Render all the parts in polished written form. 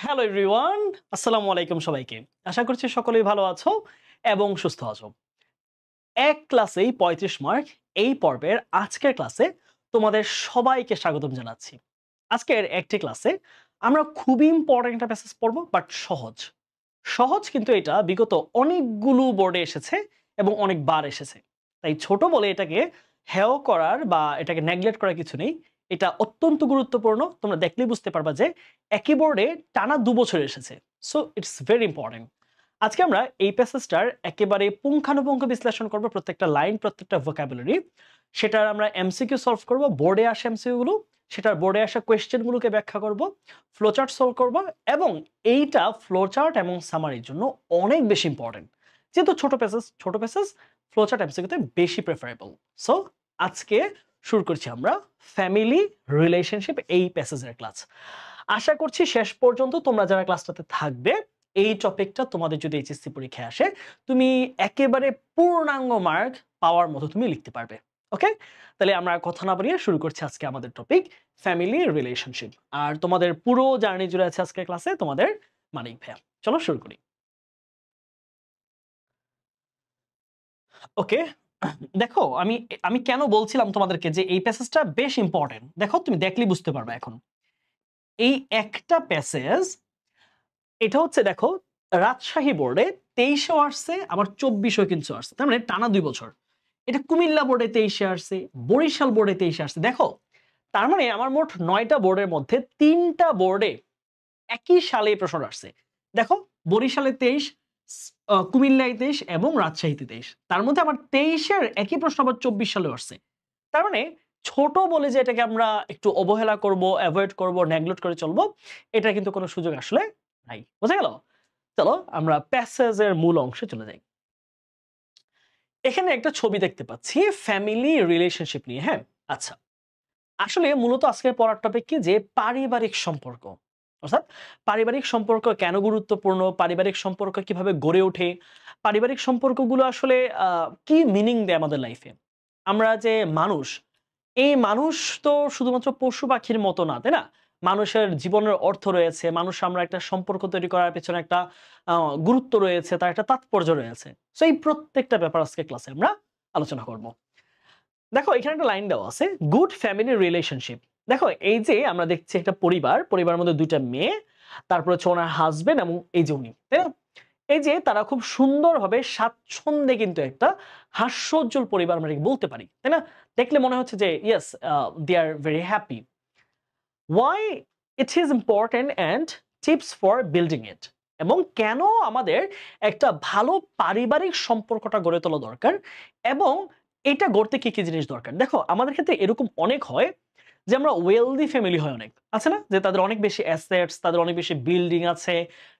Hello everyone, আসসালামু আলাইকুম সবাইকে। আশা করছি সকলেই ভালো আছো এবং সুস্থ আছো। এক ক্লাসেই ৩৫ মার্ক এই পর্বের আজকের ক্লাসে তোমাদের সবাইকে স্বাগতম জানাচ্ছি। আজকের একটি ক্লাসে আমরা খুবই ইম্পর্টেন্ট একটা প্যাসেজ পড়বো, বাট সহজ। সহজ কিন্তু এটা বিগত অনেকগুলো বোর্ডে এসেছে এবং অনেকবার এসেছে। তাই ছোট বলে এটাকে হেয় করার বা এটাকে নেগলেক্ট করার কিছু নেই। এটা অত্যন্ত গুরুত্বপূর্ণ। তোমরা দেখলেই বুঝতে পারবা যে একই বোর্ডে টানা ২ বছর এসেছে। So it's very important. আজকে আমরা এই প্যাসেজটার একেবারে পুঙ্খানুপুঙ্খ বিশ্লেষণ করব, প্রত্যেকটা লাইন, প্রত্যেকটা ভোকাবুলারি। সেটার আমরা এমসিকিউ সলভ করব, বোর্ডে আসা এমসিকিউ গুলো, সেটার বোর্ডে আসা কোয়েশ্চেনগুলোকে ব্যাখ্যা করব, ফ্লোচার্ট সলভ করব এবং এইটা ফ্লোচার্ট এবং সামারির জন্য অনেক বেশি ইম্পর্টেন্ট। যেহেতু ছোট প্যাসেজ ফ্লোচার্ট এমসিকিউতে বেশি প্রেফারেবল। সো আজকে শুরু করছি আমরা ফ্যামিলি রিলেশনশিপ এই প্যাসেজের ক্লাস। আশা করছি শেষ পর্যন্ত তোমরা যারা ক্লাসটাতে থাকবে, এই টপিকটা তোমাদের যদি এইচএসসি পরীক্ষায় আসে, তুমি একেবারে পূর্ণাঙ্গ মার্ক পাওয়ার মতো তুমি লিখতে পারবে। ওকে, তাহলে আমরা কথা না বাড়িয়ে শুরু করছি আজকে আমাদের টপিক ফ্যামিলি রিলেশনশিপ। আর তোমাদের পুরো জার্নি জুড়ে আছে আজকের ক্লাসে তোমাদের মানিক ভাইয়া। চলো শুরু করি। ওকে, দেখো আমি আমি কেন বলছিলাম তোমাদেরকে যে এই প্যাসেজটা বেশ ইম্পর্টেন্ট। দেখো তুমি দেখলেই বুঝতে পারবে। এখন এই একটা প্যাসেজ, এটা হচ্ছে দেখো রাজশাহী বোর্ডে 23-এও আসছে, আবার 24-এও কিন্তু আসছে, তার মানে টানা 2 বছর। এটা কুমিল্লা বোর্ডে 23-এ আসছে, বরিশাল বোর্ডে 23-এ আসছে। দেখো তার মানে আমার মোট 9টা বোর্ডের মধ্যে 3টা বোর্ডে একই সালে এই প্রশ্ন আসছে। দেখো বরিশালে 23, কুমিল্লায় 23 এবং রাজশাহীতে 23। তার মধ্যে আমার 23-এর একই প্রশ্ন আবার 24 সালে আসছে। তার মানে ছোট বলে যে এটাকে আমরা একটু অবহেলা করব, অ্যাভয়েড করব, নেগলেক্ট করে চলবো, এটা কিন্তু কোনো সুযোগ আসলে নাই। বুঝা গেল? চলো আমরা প্যাসেজের মূল অংশে চলে যাই। এখানে একটা ছবি দেখতে পাচ্ছি ফ্যামিলি রিলেশনশিপ নিয়ে। হ্যাঁ, আচ্ছা, আসলে মূলত আজকের পড়ার টপিক কি, যে পারিবারিক সম্পর্ক। অর্থাৎ পারিবারিক সম্পর্ক কেন গুরুত্বপূর্ণ, পারিবারিক সম্পর্ক কিভাবে গড়ে ওঠে, পারিবারিক সম্পর্কগুলো আসলে কি মিনিং দেয় আমাদের লাইফে। আমরা যে মানুষ, এই মানুষ তো শুধুমাত্র পশু পাখির মতো না, তাই না? মানুষের জীবনের অর্থ রয়েছে, মানুষ আমরা একটা সম্পর্ক তৈরি করার পেছনে একটা গুরুত্ব রয়েছে, তার একটা তাৎপর্য রয়েছে। সো এই প্রত্যেকটা ব্যাপার আজকে ক্লাসে আমরা আলোচনা করব। দেখো এখানে একটা লাইন দেওয়া আছে, গুড ফ্যামিলি রিলেশনশিপ। দেখো এই যে আমরা দেখছি একটা পরিবারের মধ্যে 2টা মেয়ে, তারপর হচ্ছে ওনার হাজবেন্ড এবং এই যে উনি, তাই না? এই যে তারা খুব সুন্দরভাবে স্বাচ্ছন্দ্যে কিন্তু একটা হাস্যোজ্জ্বল পরিবার আমরা বলতে পারি, তাই না? দেখলে মনে হচ্ছে যে yes, they are very happy. Why it is important and tips for building it. এবং কেন আমাদের একটা ভালো পারিবারিক সম্পর্কটা গড়ে তোলা দরকার এবং এটা গড়তে কি কি জিনিস দরকার। দেখো আমাদের ক্ষেত্রে এরকম অনেক হয় যে আমরা ওয়েলদি ফ্যামিলি হয়, অনেক আছে না, যে তাদের অনেক বেশি অ্যাসেটস, তাদের অনেক বেশি বিল্ডিং আছে,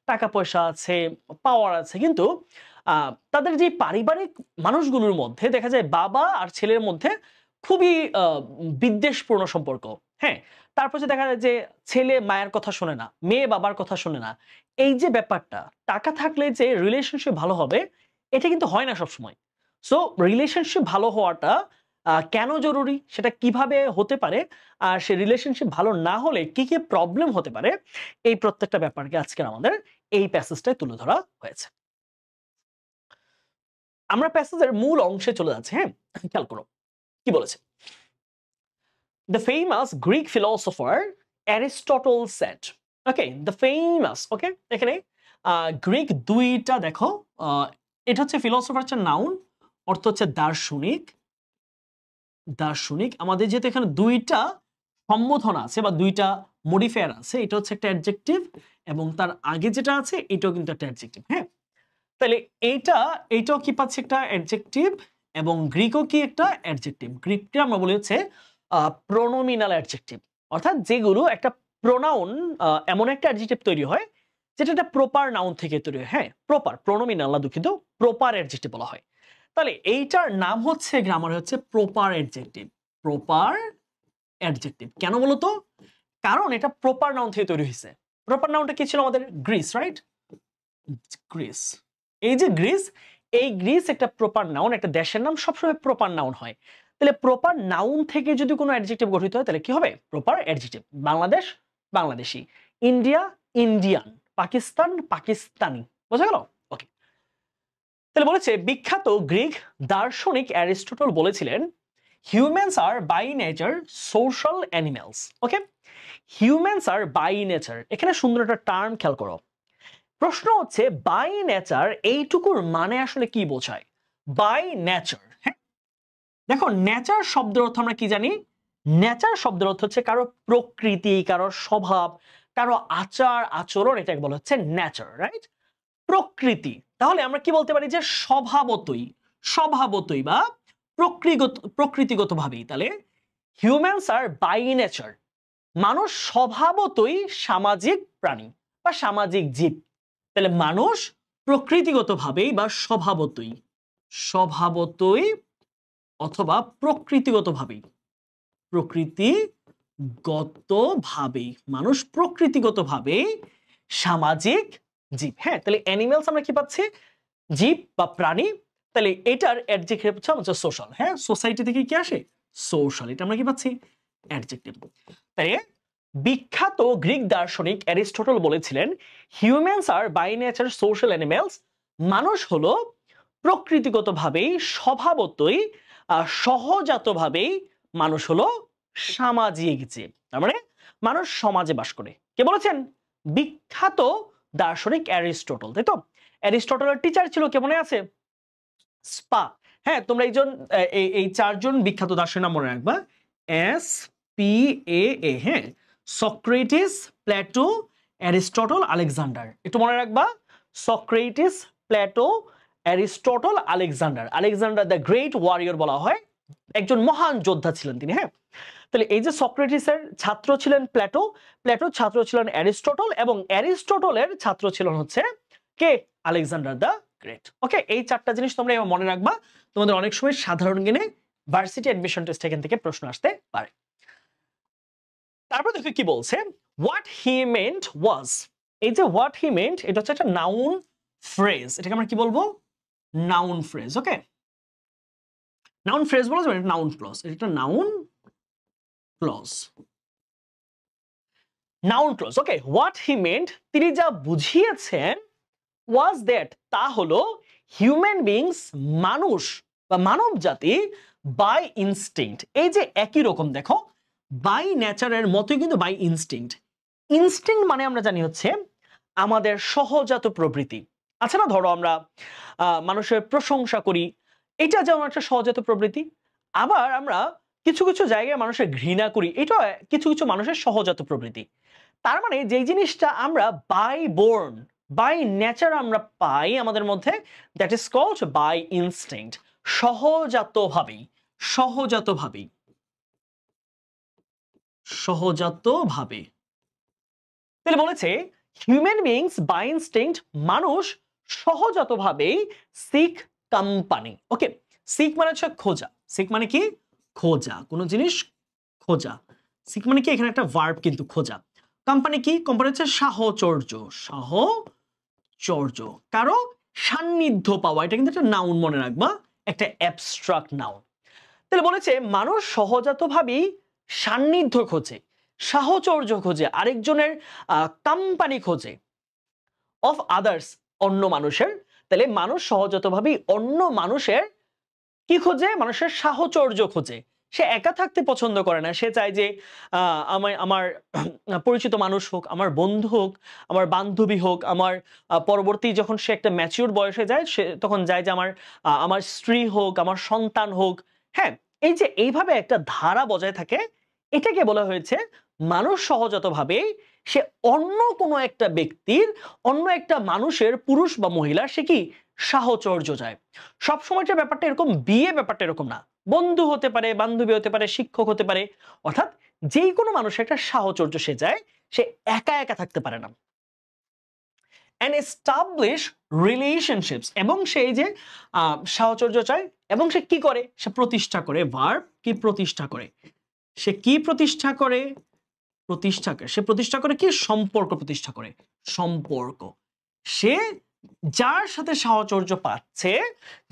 টাকা পয়সা আছে, পাওয়ার আছে, কিন্তু তাদের যে পারিবারিক মানুষগুলোর মধ্যে দেখা যায় বাবা আর ছেলের মধ্যে খুবই বিদ্বেষপূর্ণ সম্পর্ক। হ্যাঁ, তারপর যে দেখা যায় যে ছেলে মায়ের কথা শোনে না, মেয়ে বাবার কথা শোনে না। এই যে ব্যাপারটা, টাকা থাকলে যে রিলেশনশিপ ভালো হবে, এটা কিন্তু হয় না সবসময়। সো রিলেশনশিপ ভালো হওয়াটা কেন জরুরি, সেটা কিভাবে হতে পারে, আর সে রিলেশনশিপ ভালো না হলে কি কি প্রবলেম হতে পারে, এই প্রত্যেকটা ব্যাপারকে আজকে আমাদের এই প্যাসেজটায় তুলে ধরা হয়েছে। আমরা প্যাসেজের মূল অংশে চলে যাচ্ছি। হ্যাঁ, খেয়াল করো কি বলেছে। The famous Greek philosopher Aristotle said, okay, the famous, okay, এখানে গ্রিক 2টা দেখো, এটা হচ্ছে ফিলোসোফার হচ্ছে নাউন, অর্থ হচ্ছে দার্শনিক। দার্শনিক আমাদের যেহেতু এখানে 2টা সম্বোধন আছে বা 2টা মডিফায়ার আছে, এটা হচ্ছে একটা অ্যাডজেক্টিভ এবং তার আগে যেটা আছে এটাও কিন্তু একটা অ্যাডজেক্টিভ। হ্যাঁ, তাহলে এইটাও কি পাচ্ছে একটা অ্যাডজেক্টিভ এবং গ্রিকও কি একটা অ্যাডজেক্টিভ। গ্রিককে আমরা বলি হচ্ছে প্রোনোমিনাল অ্যাডজেক্টিভ, অর্থাৎ যেগুলো একটা প্রোনাউন, এমন একটা অ্যাডজেক্টিভ তৈরি হয় যেটা একটা প্রপার নাউন থেকে তৈরি হয়। হ্যাঁ, প্রপার, প্রোনোমিনাল না, দুঃখিত, প্রপার অ্যাডজেক্টিভ বলা হয়। তাহলে এইটার নাম হচ্ছে গ্রামারে হচ্ছে প্রপার অ্যাডজেক্টিভ। প্রপার অ্যাডজেক্টিভ কেন বলতো? কারণ এটা প্রপার নাউন থেকে তৈরি হয়েছে। প্রপার নাউনটা কি ছিল আমাদের? Greece, right? গ্রিস, এই যে গ্রিস, এই গ্রিস একটা প্রপার নাউন, একটা দেশের নাম সবসময় প্রপার নাউন হয়। তাহলে প্রপার নাউন থেকে যদি কোনো অ্যাডজেক্টিভ গঠিত হয় তাহলে কি হবে? Proper adjective. Bangladesh, Bangladeshi. India, Indian, Pakistan, Pakistani, বোঝা গেল? ওকে, তাহলে বলেছে বিখ্যাত গ্রিক দার্শনিক অ্যারিস্টটল বলেছিলেন humans are by nature social animals. Okay, humans are by nature, এখানে সুন্দর একটা টার্ম খেয়াল করো। প্রশ্ন হচ্ছে বাই নেচার এইটুকুর মানে আসলে কি বোঝায়? বাই নেচার, হ্যাঁ দেখো নেচার শব্দের অর্থ আমরা কি জানি? নেচার শব্দের অর্থ হচ্ছে কারো প্রকৃতি, কারো স্বভাব, কারো আচার আচরণ, এটাকে বলা হচ্ছে নেচার, রাইট? প্রকৃতি, তাহলে আমরা কি বলতে পারি যে স্বভাবতই, স্বভাবতই বা প্রকৃতিগতভাবেই, তাহলে হিউম্যানস আর বাই নেচার, মানুষ স্বভাবতই সামাজিক প্রাণী বা সামাজিক জীব। তাহলে মানুষ প্রকৃতিগতভাবেই বা স্বভাবতই, স্বভাবতই অথবা প্রকৃতিগতভাবেই, প্রকৃতিগতভাবেই মানুষ প্রকৃতিগতভাবেই সামাজিক জীব। হ্যাঁ, তাহলে অ্যানিমেলস আমরা কি পাচ্ছি? জীব বা প্রাণী। তাহলে এটার অ্যাডজেক্টিভ হচ্ছে আমাদের সোশ্যাল। হ্যাঁ, সোসাইটি থেকে কি আসে? সোশ্যাল, এটা আমরা কি পাচ্ছি? অ্যাডজেক্টিভ। তাই বিখ্যাত গ্রিক দার্শনিক অ্যারিস্টটল বলেছিলেন humans are by nature social animals, মানুষ হলো প্রকৃতিগতভাবেই স্বভাবতই সহজাতভাবেই মানুষ হলো সামাজিক জীব। তার মানে মানুষ সমাজে বাস করে। কে বলেছেন? বিখ্যাত দার্শনিক অ্যারিস্টটল, তাই তো? অ্যারিস্টটলের টিচার ছিল কে মনে আছে? স্পা। হ্যাঁ, তোমরা এই চারজন বিখ্যাত দার্শনিক নাম মনে রাখবা, SPAA। হ্যাঁ, সক্রেটিস, প্লেটো, অ্যারিস্টটল, আলেকজান্ডার। একটু মনে রাখবা, Socrates, Plato, Aristotle, Alexander. Alexander the great warrior বলা হয়, একজন মহান যোদ্ধা ছিলেন তিনি। হ্যাঁ, তাহলে এই যে সক্রেটিসের ছাত্র ছিলেন প্লেটো, প্লেটোর ছাত্র ছিলেন অ্যারিস্টটল, এবং অ্যারিস্টটলের ছাত্র ছিলেন হচ্ছে কে? Alexander the Great. ওকে, এই চারটা জিনিস তোমরা এবার মনে রাখবা, তোমাদের অনেক সময় সাধারণ জ্ঞানে ভার্সিটি অ্যাডমিশন টেস্ট এখান থেকে প্রশ্ন আসতে পারে। তারপর দেখো কি বলছে, হোয়াট হি মেন্ট ওয়াজ। এই যে হোয়াট হি মেন্ট, এটা হচ্ছে একটা নাউন ফ্রেজ। এটাকে আমরা কি বলবো? Noun phrase. Okay, noun phrase বলা যাবে, নাউন ক্লজ। এটা একটা noun clause, noun clause. Okay, what he meant, তিনি যা বুঝিয়েছেন, ওয়াজ দ্যাট, তা হলো হিউম্যান বিংস, মানুষ বা মানব জাতি, বাই ইনস্টিংক্ট। এই যে একই রকম দেখো, বাই নেচারের মতোই কিন্তু বাই ইনস্টিংক্ট। ইনস্টিংক্ট মানে আমরা জানি হচ্ছে আমাদের সহজাত প্রবৃত্তি। আচ্ছা না, ধরো আমরা মানুষের প্রশংসা করি, এটা যেমন একটা সহজাত প্রবৃত্তি। আবার আমরা কিছু কিছু জায়গায় মানুষের ঘৃণা করি, এটা কিছু কিছু মানুষের সহজাত প্রবৃত্তি। তার মানে যেই জিনিসটা আমরা বাই বোর্ন, বাই নেচার আমরা পাই আমাদের মধ্যে, that is called by instinct, সহজাতভাবেই, সহজাতভাবেই, সহজাতভাবে। তাহলে বলেছে হিউম্যান বিংস বাই ইনস্টিংক্ট, মানুষ সহজাতভাবেই সিক কোম্পানি। ওকে, সিক মানে হচ্ছে খোঁজা। সিক মানে কি? খোঁজা, কোনো জিনিস খোঁজা। সিক মানে কি? এখানে একটা ভার্ব কিন্তু, খোঁজা। কোম্পানি কি? কোম্পানি হচ্ছে সাহচর্য, সাহচর্য, কারো সান্নিধ্য পাওয়া। এটা কিন্তু একটা নাউন, মনে রাখবা, একটা অ্যাবস্ট্রাক্ট নাউন। তাহলে বলেছে মানুষ সহজাতভাবেই সান্নিধ্য খোঁজে, সাহচর্য খোঁজে, আরেকজনের কোম্পানি খোঁজে, অফ আদার্স, অন্য মানুষের। তাহলে মানুষ সহজাতভাবেই অন্য মানুষের কি খোঁজে? মানুষের সাহচর্য খোঁজে। সে একা থাকতে পছন্দ করে না, সে চায় যে আমার পরিচিত মানুষ হোক, আমার বন্ধু হোক, আমার বান্ধবী হোক, আমার পরবর্তী যখন সে একটা ম্যাচিউর বয়সে যায়, সে তখন যায় যে আমার স্ত্রী হোক, আমার সন্তান হোক। হ্যাঁ, এই যে এইভাবে একটা ধারা বজায় থাকে, এটাকে বলা হয়েছে মানুষ সহজাতভাবে সে অন্য কোনো একটা ব্যক্তির, অন্য একটা মানুষের, পুরুষ বা মহিলা, সে কি সাহচর্য চায়। সবসময় যে ব্যাপারটা এরকম, বিয়ে ব্যাপারটা এরকম না। বন্ধু হতে পারে, বান্ধবী হতে পারে, শিক্ষক হতে পারে, অর্থাৎ যেই কোনো মানুষের একটা সাহচর্য সে চায়, সে একা একা থাকতে পারে না। and establish relationships, এবং সেই যে সাহচর্য চায়, এবং সে কি করে? সে প্রতিষ্ঠা করে। ভার্ব কি? প্রতিষ্ঠা করে। সে কি প্রতিষ্ঠা করে? প্রতিষ্ঠা করে। সে প্রতিষ্ঠা করে কি? সম্পর্ক প্রতিষ্ঠা করে, সম্পর্ক। সে যার সাথে সাহচর্য পাচ্ছে,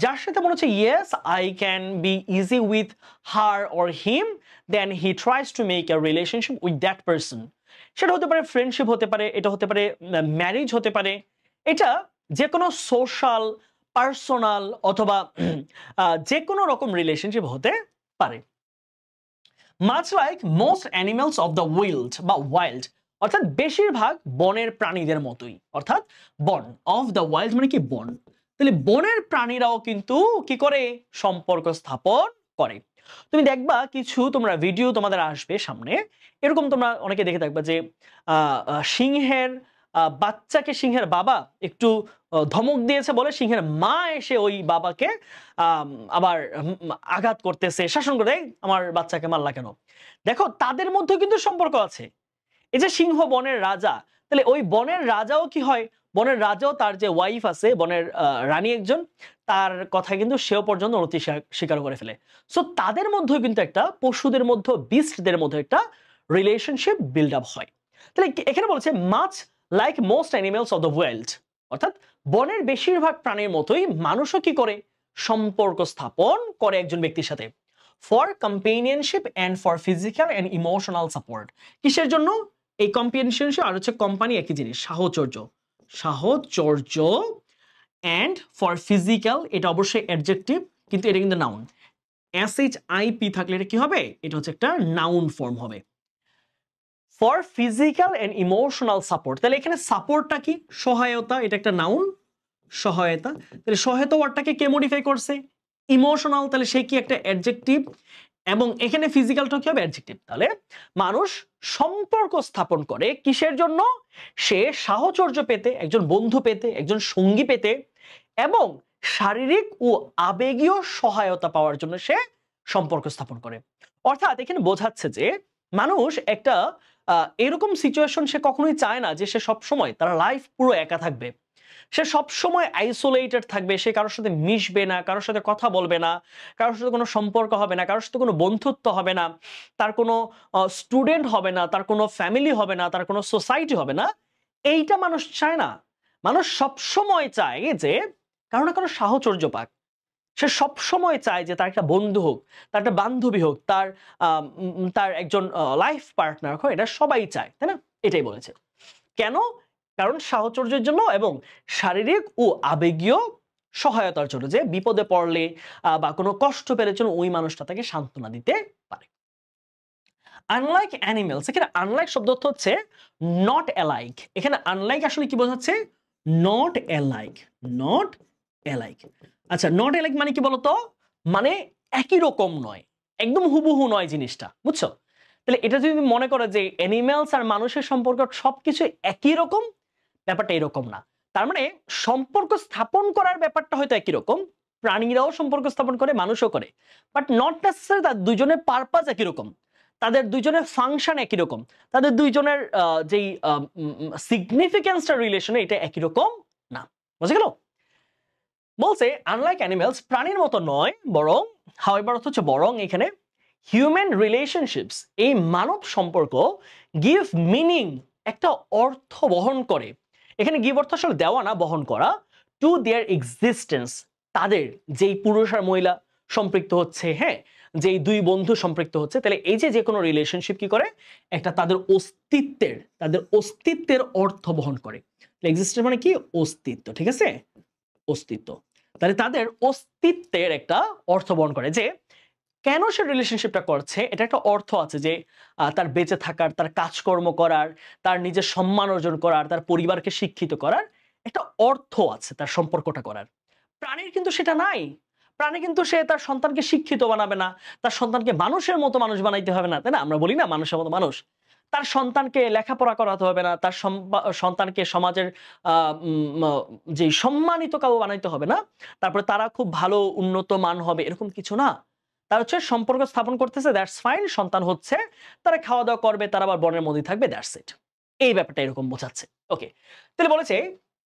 যার সাথে মনে হচ্ছে yes I can be easy with her or him, then he tries to make a relationship with that person. সেটা হতে পারে ফ্রেন্ডশিপ হতে পারে, এটা হতে পারে ম্যারেজ হতে পারে, এটা যে কোনো সোশ্যাল, পার্সোনাল অথবা যে কোনো রকম রিলেশনশিপ হতে পারে। Much like most animals of the wild বা ওয়াইল্ড, অর্থাৎ বেশিরভাগ বনের প্রাণীদের মতোই, অর্থাৎ বন অফ দ্য ওয়াইল্ড মানে কি বন, তাহলে বনের প্রাণীরাও কিন্তু কি করে সম্পর্ক স্থাপন করে। তুমি দেখবা কিছু তোমরা ভিডিও তোমাদের আসবে সামনে, এরকম তোমরা অনেকে দেখে থাকবা যে সিংহের বাচ্চাকে সিংহের বাবা একটু ধমক দিয়েছে বলে সিংহের মা এসে ওই বাবাকে আবার আঘাত করতেছে, শাসন করে, আমার বাচ্চাকে মারলা কেন। দেখো তাদের মধ্যে কিন্তু সম্পর্ক আছে। এই যে সিংহ বনের রাজা, তাহলে ওই বনের রাজাও কি হয়, বনের রাজাও তার যে ওয়াইফ আছে, বনের রানী একজন, তার কথা কিন্তু সেও পর্যন্ত অনতি স্বীকার করে ফেলে। সো তাদের মধ্যে কিন্তু একটা পশুদের মধ্যে, বিস্টদের মধ্যে একটা রিলেশনশিপ বিল্ড আপ হয়। তাহলে এখানে বলছে much like most animals of the wild, অর্থাৎ বনের বেশিরভাগ প্রাণীর মতোই মানুষও কি করে সম্পর্ক স্থাপন করে একজন ব্যক্তির সাথে, for কম্পেনিয়নশিপ and for physical and emotional support. কিসের জন্য? এই কম্পেনিয়নশিপ আর হচ্ছে কোম্পানি একই জিনিস, সাহচর্য, সাহচর্য, অ্যান্ড ফর ফিজিক্যাল, এটা অবশ্যই অ্যাডজেক্টিভ কিন্তু এটা কিন্তু নাউন, SHIP থাকলে এটা কি হবে, এটা হচ্ছে একটা নাউন ফর্ম হবে। For physical and emotional support, তাহলে এখানে সাপোর্টটা কি, সহায়তা, এটা একটা নাউন, সহায়তা, তাহলে সহায়তা ওয়ার্ডটাকে কে মডিফাই করছে, ইমোশনাল, তাহলে সে কি একটা অ্যাডজেক্টিভ, এবং এখানে ফিজিক্যালটা কি হবে, অ্যাডজেক্টিভ। তাহলে মানুষ সম্পর্ক স্থাপন করে কিসের জন্য, সে সাহচর্য পেতে, একজন বন্ধু পেতে, একজন সঙ্গী পেতে, এবং শারীরিক ও আবেগীয় সহায়তা পাওয়ার জন্য সে সম্পর্ক স্থাপন করে। অর্থাৎ এখানে বোঝাচ্ছে যে মানুষ একটা এরকম সিচুয়েশন সে কখনোই চায় না যে সে সব সময় তার লাইফ পুরো একা থাকবে, সে সব সময় আইসোলেটেড থাকবে, সে কারোর সাথে মিশবে না, কারোর সাথে কথা বলবে না, কারোর সাথে কোনো সম্পর্ক হবে না, কারোর সাথে কোনো বন্ধুত্ব হবে না, তার কোনো স্টুডেন্ট হবে না, তার কোনো ফ্যামিলি হবে না, তার কোনো সোসাইটি হবে না, এইটা মানুষ চায় না। মানুষ সব সময় চায় যে কারো না কারো সাহচর্য পাক, সে সব সময় চায় যে তার একটা বন্ধু হোক, তার একটা বান্ধবী হোক, তার একজন লাইফ পার্টনার হোক, এটা সবাই চায়, তাই না? এটাই বলেছে। কেন? কারণ সাহচর্যের জন্য এবং শারীরিক ও আবেগীয় সহায়তার জন্য, যে বিপদে পড়লে বা কোনো কষ্ট পেলে জন্য ওই মানুষটা তাকে সান্ত্বনা দিতে পারে। আনলাইক অ্যানিমেলস, এখানে আনলাইক শব্দ অর্থ হচ্ছে নট অ্যালাইক। এখানে আনলাইক আসলে কি বোঝাচ্ছে, নট অ্যালাইক, নট অ্যালাইক। আচ্ছা, নট অ্যালাইক মানে কি বলতো, মানে একই রকম নয়, একদম হুবহু নয় জিনিসটা, বুঝছো? তাহলে এটা যদি মনে করো যে অ্যানিমেলস আর মানুষের সম্পর্ক সবকিছু একই রকম, ব্যাপারটা এরকম না। তার মানে সম্পর্ক স্থাপন করার ব্যাপারটা হয়তো একই রকম, প্রাণীরাও সম্পর্ক স্থাপন করে, মানুষও করে, বাট নট নেসেসারি তার দুইজনের পারপাস একই রকম, তাদের দুইজনের ফাংশন একই রকম, তাদের দুইজনের যেই সিগনিফিকেন্সটা রিলেশনে এটা একই রকম না। বুঝে গেল? বলছে আনলাইক অ্যানিমেলস, প্রাণীর মতো নয়, বরং, হাউএভার অর্থ হচ্ছে বরং, এখানে হিউম্যান রিলেশনশিপস, এই মানব সম্পর্ক, গিভ মিনিং, একটা অর্থ বহন করে। এখানে গিভ অর্থ আসলে দেওয়া না, বহন করা, টু দেয়ার এক্সিস্টেন্স, তাদের, যেই পুরুষ আর মহিলা সম্পৃক্ত হচ্ছে, হ্যাঁ, যেই দুই বন্ধু সম্পৃক্ত হচ্ছে, তাহলে এই যে কোনো রিলেশনশিপ কি করে, একটা তাদের অস্তিত্বের অর্থ বহন করে। এক্সিস্টেন্স মানে কি, অস্তিত্ব, ঠিক আছে, অস্তিত্ব। তাহলে তাদের অস্তিত্বের একটা অর্থ বহন করে, যে কেন সে রিলেশনশিপটা করছে, এটা একটা অর্থ আছে, যে তার বেঁচে থাকার, তার কাজকর্ম করার, তার নিজের সম্মান অর্জন করার, তার পরিবারকে শিক্ষিত করার একটা অর্থ আছে তার সম্পর্কটা করার। প্রাণীর কিন্তু সেটা নাই। প্রাণী কিন্তু সে তার সন্তানকে শিক্ষিত বানাবে না, তার সন্তানকে মানুষের মতো মানুষ বানাইতে হবে না, তাই না? আমরা বলি না মানুষের মতো মানুষ, তার সন্তানকে লেখাপড়া করাতে হবে না, তার সন্তানকে সমাজের যে সম্মানিত কাউ বানাইতে হবে না, তারপরে তারা খুব ভালো উন্নত মান হবে, এরকম কিছু না। তার হচ্ছে সম্পর্ক স্থাপন করতেছে, দ্যাটস ফাইন, সন্তান হচ্ছে, তারা খাওয়া দাওয়া করবে, তারা আবার বনের মধ্যে থাকবে, দ্যাটস ইট। এই ব্যাপারটা এরকম বোঝাচ্ছে। ওকে, তাহলে বলেছে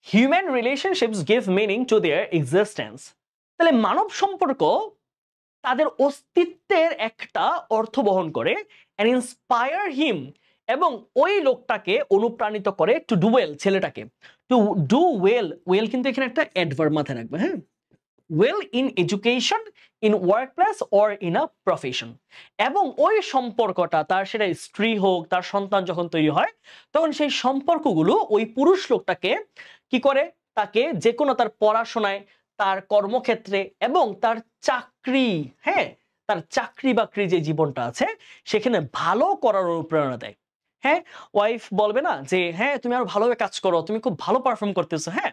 human relationships give meaning to their existence, তাহলে মানব সম্পর্ক তাদের অস্তিত্বের একটা অর্থ বহন করে, এন্ড ইন্সপায়ার হিম, এবং ওই লোকটাকে অনুপ্রাণিত করে, টু ডু ওয়েল, ছেলেটাকে টু ডু ওয়েল, ওয়েল কিন্তু এখানে একটা অ্যাডভার্ব মাথায় রাখবে, হ্যাঁ, well in education, in work place or in a profession. এবং ওই সম্পর্কটা তার সেটা স্ত্রী হোক, তার সন্তান যখন তৈরি হয় তখন সেই সম্পর্কগুলো ওই পুরুষ লোকটাকে কি করে, তাকে যে কোনো তার পড়াশোনায়, তার কর্মক্ষেত্রে এবং তার চাকরি, হ্যাঁ তার চাকরি বাকরি যে জীবনটা আছে সেখানে ভালো করার অনুপ্রেরণা দেয়। হ্যাঁ, ওয়াইফ বলবে না যে হ্যাঁ তুমি আরো ভালোভাবে কাজ করো, তুমি খুব ভালো পারফর্ম করতেছো, হ্যাঁ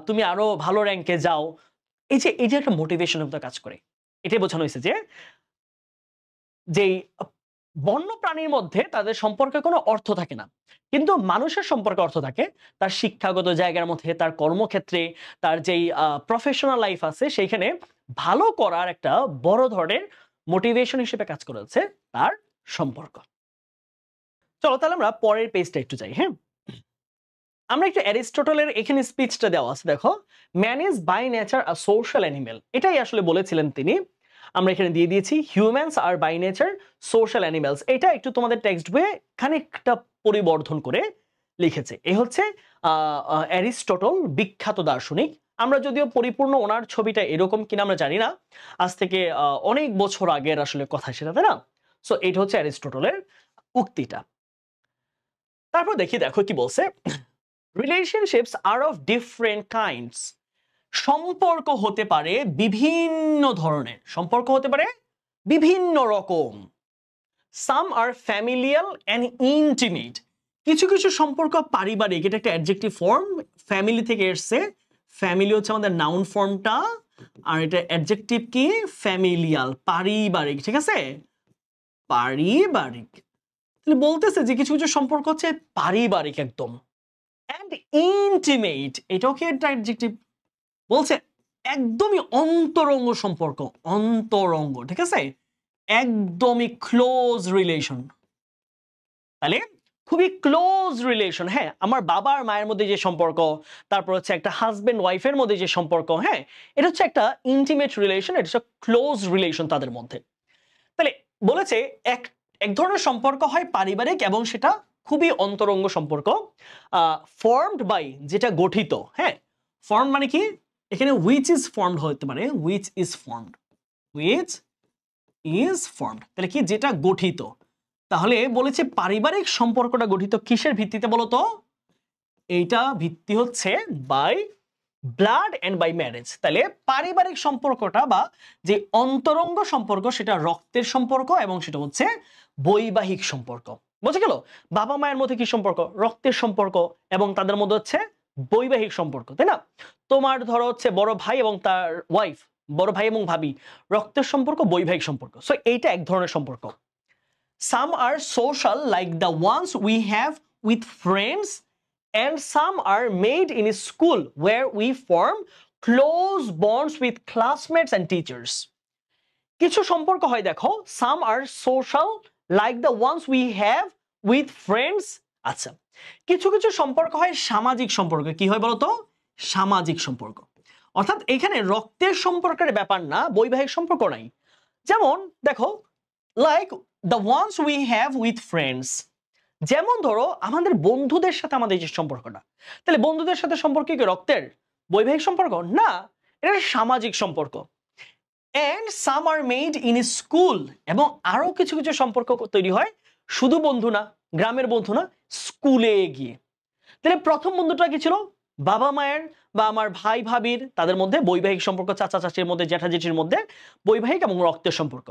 তুমি আরো ভালো র্যাঙ্কে যাও। এই যে একটা মোটিভেশন মতো কাজ করে। এটাই বোঝানো হয়েছে যে যেই বন্য প্রাণীর মধ্যে তাদের সম্পর্কে কোনো অর্থ থাকে না, কিন্তু মানুষের সম্পর্কে অর্থ থাকে। তার শিক্ষাগত জায়গার মধ্যে, তার কর্মক্ষেত্রে, তার যেই প্রফেশনাল লাইফ আছে সেইখানে ভালো করার একটা বড় ধরনের মোটিভেশন হিসেবে কাজ করেছে তার সম্পর্ক। চলো তাহলে আমরা পরের পেজটা একটু যাই। হ্যাঁ, আমরা একটু অ্যারিস্টটলের এখানে স্পিচটা দেওয়া আছে, দেখো man is by nature a social animal, এটাই আসলে বলেছিলেন তিনি। আমরা এখানে দিয়ে দিয়েছি humans are by nature social animals. এটা একটু তোমাদের টেক্সট বইয়ে খানিকটা পরিবর্ধন করে লিখেছে। এ হচ্ছে অ্যারিস্টটল, বিখ্যাত দার্শনিক। আমরা যদিও পরিপূর্ণ ওনার ছবিটা এরকম কিনা আমরা জানি না, আজ থেকে অনেক বছর আগের আসলে কথা সেটা, তাই না? সো এটা হচ্ছে অ্যারিস্টটলের উক্তিটা। তারপর দেখো কি বলছে, relationships are of different kinds. সম্পর্ক হতে পারে বিভিন্ন ধরনের, সম্পর্ক হতে পারে বিভিন্ন রকম। সাম আর ফ্যামিলিয়াল অ্যান্ড ইন্টিমেট, কিছু কিছু সম্পর্ক পারিবারিক, এটা একটা অ্যাডজেক্টিভ ফর্ম, ফ্যামিলি থেকে এসছে। ফ্যামিলি হচ্ছে আমাদের নাউন ফর্মটা, আর এটা অ্যাডজেক্টিভ কি, ফ্যামিলিয়াল, পারিবারিক, ঠিক আছে, পারিবারিক। তাহলে বলতেছে যে কিছু কিছু সম্পর্ক হচ্ছে পারিবারিক একদম। অ্যান্ড ইন্টিমেট, এটাও কি একটা অ্যাডজেক্টিভ, বলছে একদমই অন্তরঙ্গ সম্পর্ক, অন্তরঙ্গ, ঠিক আছে, একদমই ক্লোজ রিলেশন। তাহলে খুবই ক্লোজ রিলেশন। হ্যাঁ, আমার বাবা আর মায়ের মধ্যে যে সম্পর্ক, তারপর হচ্ছে একটা হাজবেন্ড ওয়াইফের মধ্যে যে সম্পর্ক, হ্যাঁ এটা হচ্ছে একটা ইন্টিমেট রিলেশন, এটা হচ্ছে ক্লোজ রিলেশন তাদের মধ্যে। তাহলে বলেছে এক এক ধরনের সম্পর্ক হয় পারিবারিক এবং সেটা খুবই অন্তরঙ্গ সম্পর্ক, ফর্মড বাই, যেটা গঠিত। হ্যাঁ, ফর্ম মানে কি, এখানে হুইচ ইজ ফর্মড হতে পারে, which is formed, which is formed, তাহলে কি, যেটা গঠিত। তাহলে বলেছে পারিবারিক সম্পর্কটা গঠিত কিসের ভিত্তিতে বলতো, এইটা ভিত্তি হচ্ছে by blood and by marriage. তাহলে পারিবারিক সম্পর্কটা বা যে অন্তরঙ্গ সম্পর্ক সেটা রক্তের সম্পর্ক এবং সেটা হচ্ছে বৈবাহিক সম্পর্ক। বুঝে গেল, বাবা মায়ের মধ্যে কি সম্পর্ক, রক্তের সম্পর্ক, এবং তাদের মধ্যে হচ্ছে বৈবাহিক সম্পর্ক, তাই না? তোমার ধরো হচ্ছে বড় ভাই এবং তার ওয়াইফ, বড় ভাই এবং ভাবি, রক্তের সম্পর্ক, বৈবাহিক সম্পর্ক। সো এইটা এক ধরনের সম্পর্ক। Some are social like the ones we have with friends, and some are made in a school where we form close bonds with classmates and teachers. কিছু সম্পর্ক হয় দেখো, some are social like the ones we have with friends। আচ্ছা, কিছু কিছু সম্পর্ক হয় সামাজিক সম্পর্ক। কি হয় বলতো, সামাজিক সম্পর্ক। অর্থাৎ এখানে রক্তের সম্পর্কের ব্যাপার না, বৈবাহিক সম্পর্ক নাই। যেমন দেখো, like the ones we have with friends, যেমন ধরো আমাদের বন্ধুদের সাথে আমাদের যে সম্পর্কটা, তাহলে বন্ধুদের সাথে সম্পর্ক কি রক্তের, বৈবাহিক সম্পর্ক না, এটা সামাজিক সম্পর্ক। And some are made in school, এবং আরো কিছু কিছু সম্পর্ক তৈরি হয় শুধু বন্ধু না, গ্রামের বন্ধু না, স্কুলে গিয়ে। তাহলে প্রথম বন্ধুটা কি ছিল, বাবা মায়ের বা আমার ভাই ভাবির তাদের মধ্যে বৈবাহিক সম্পর্ক, চাচা চাচির মধ্যে, জ্যাঠা জেঠির মধ্যে বৈবাহিক এবং রক্তের সম্পর্ক।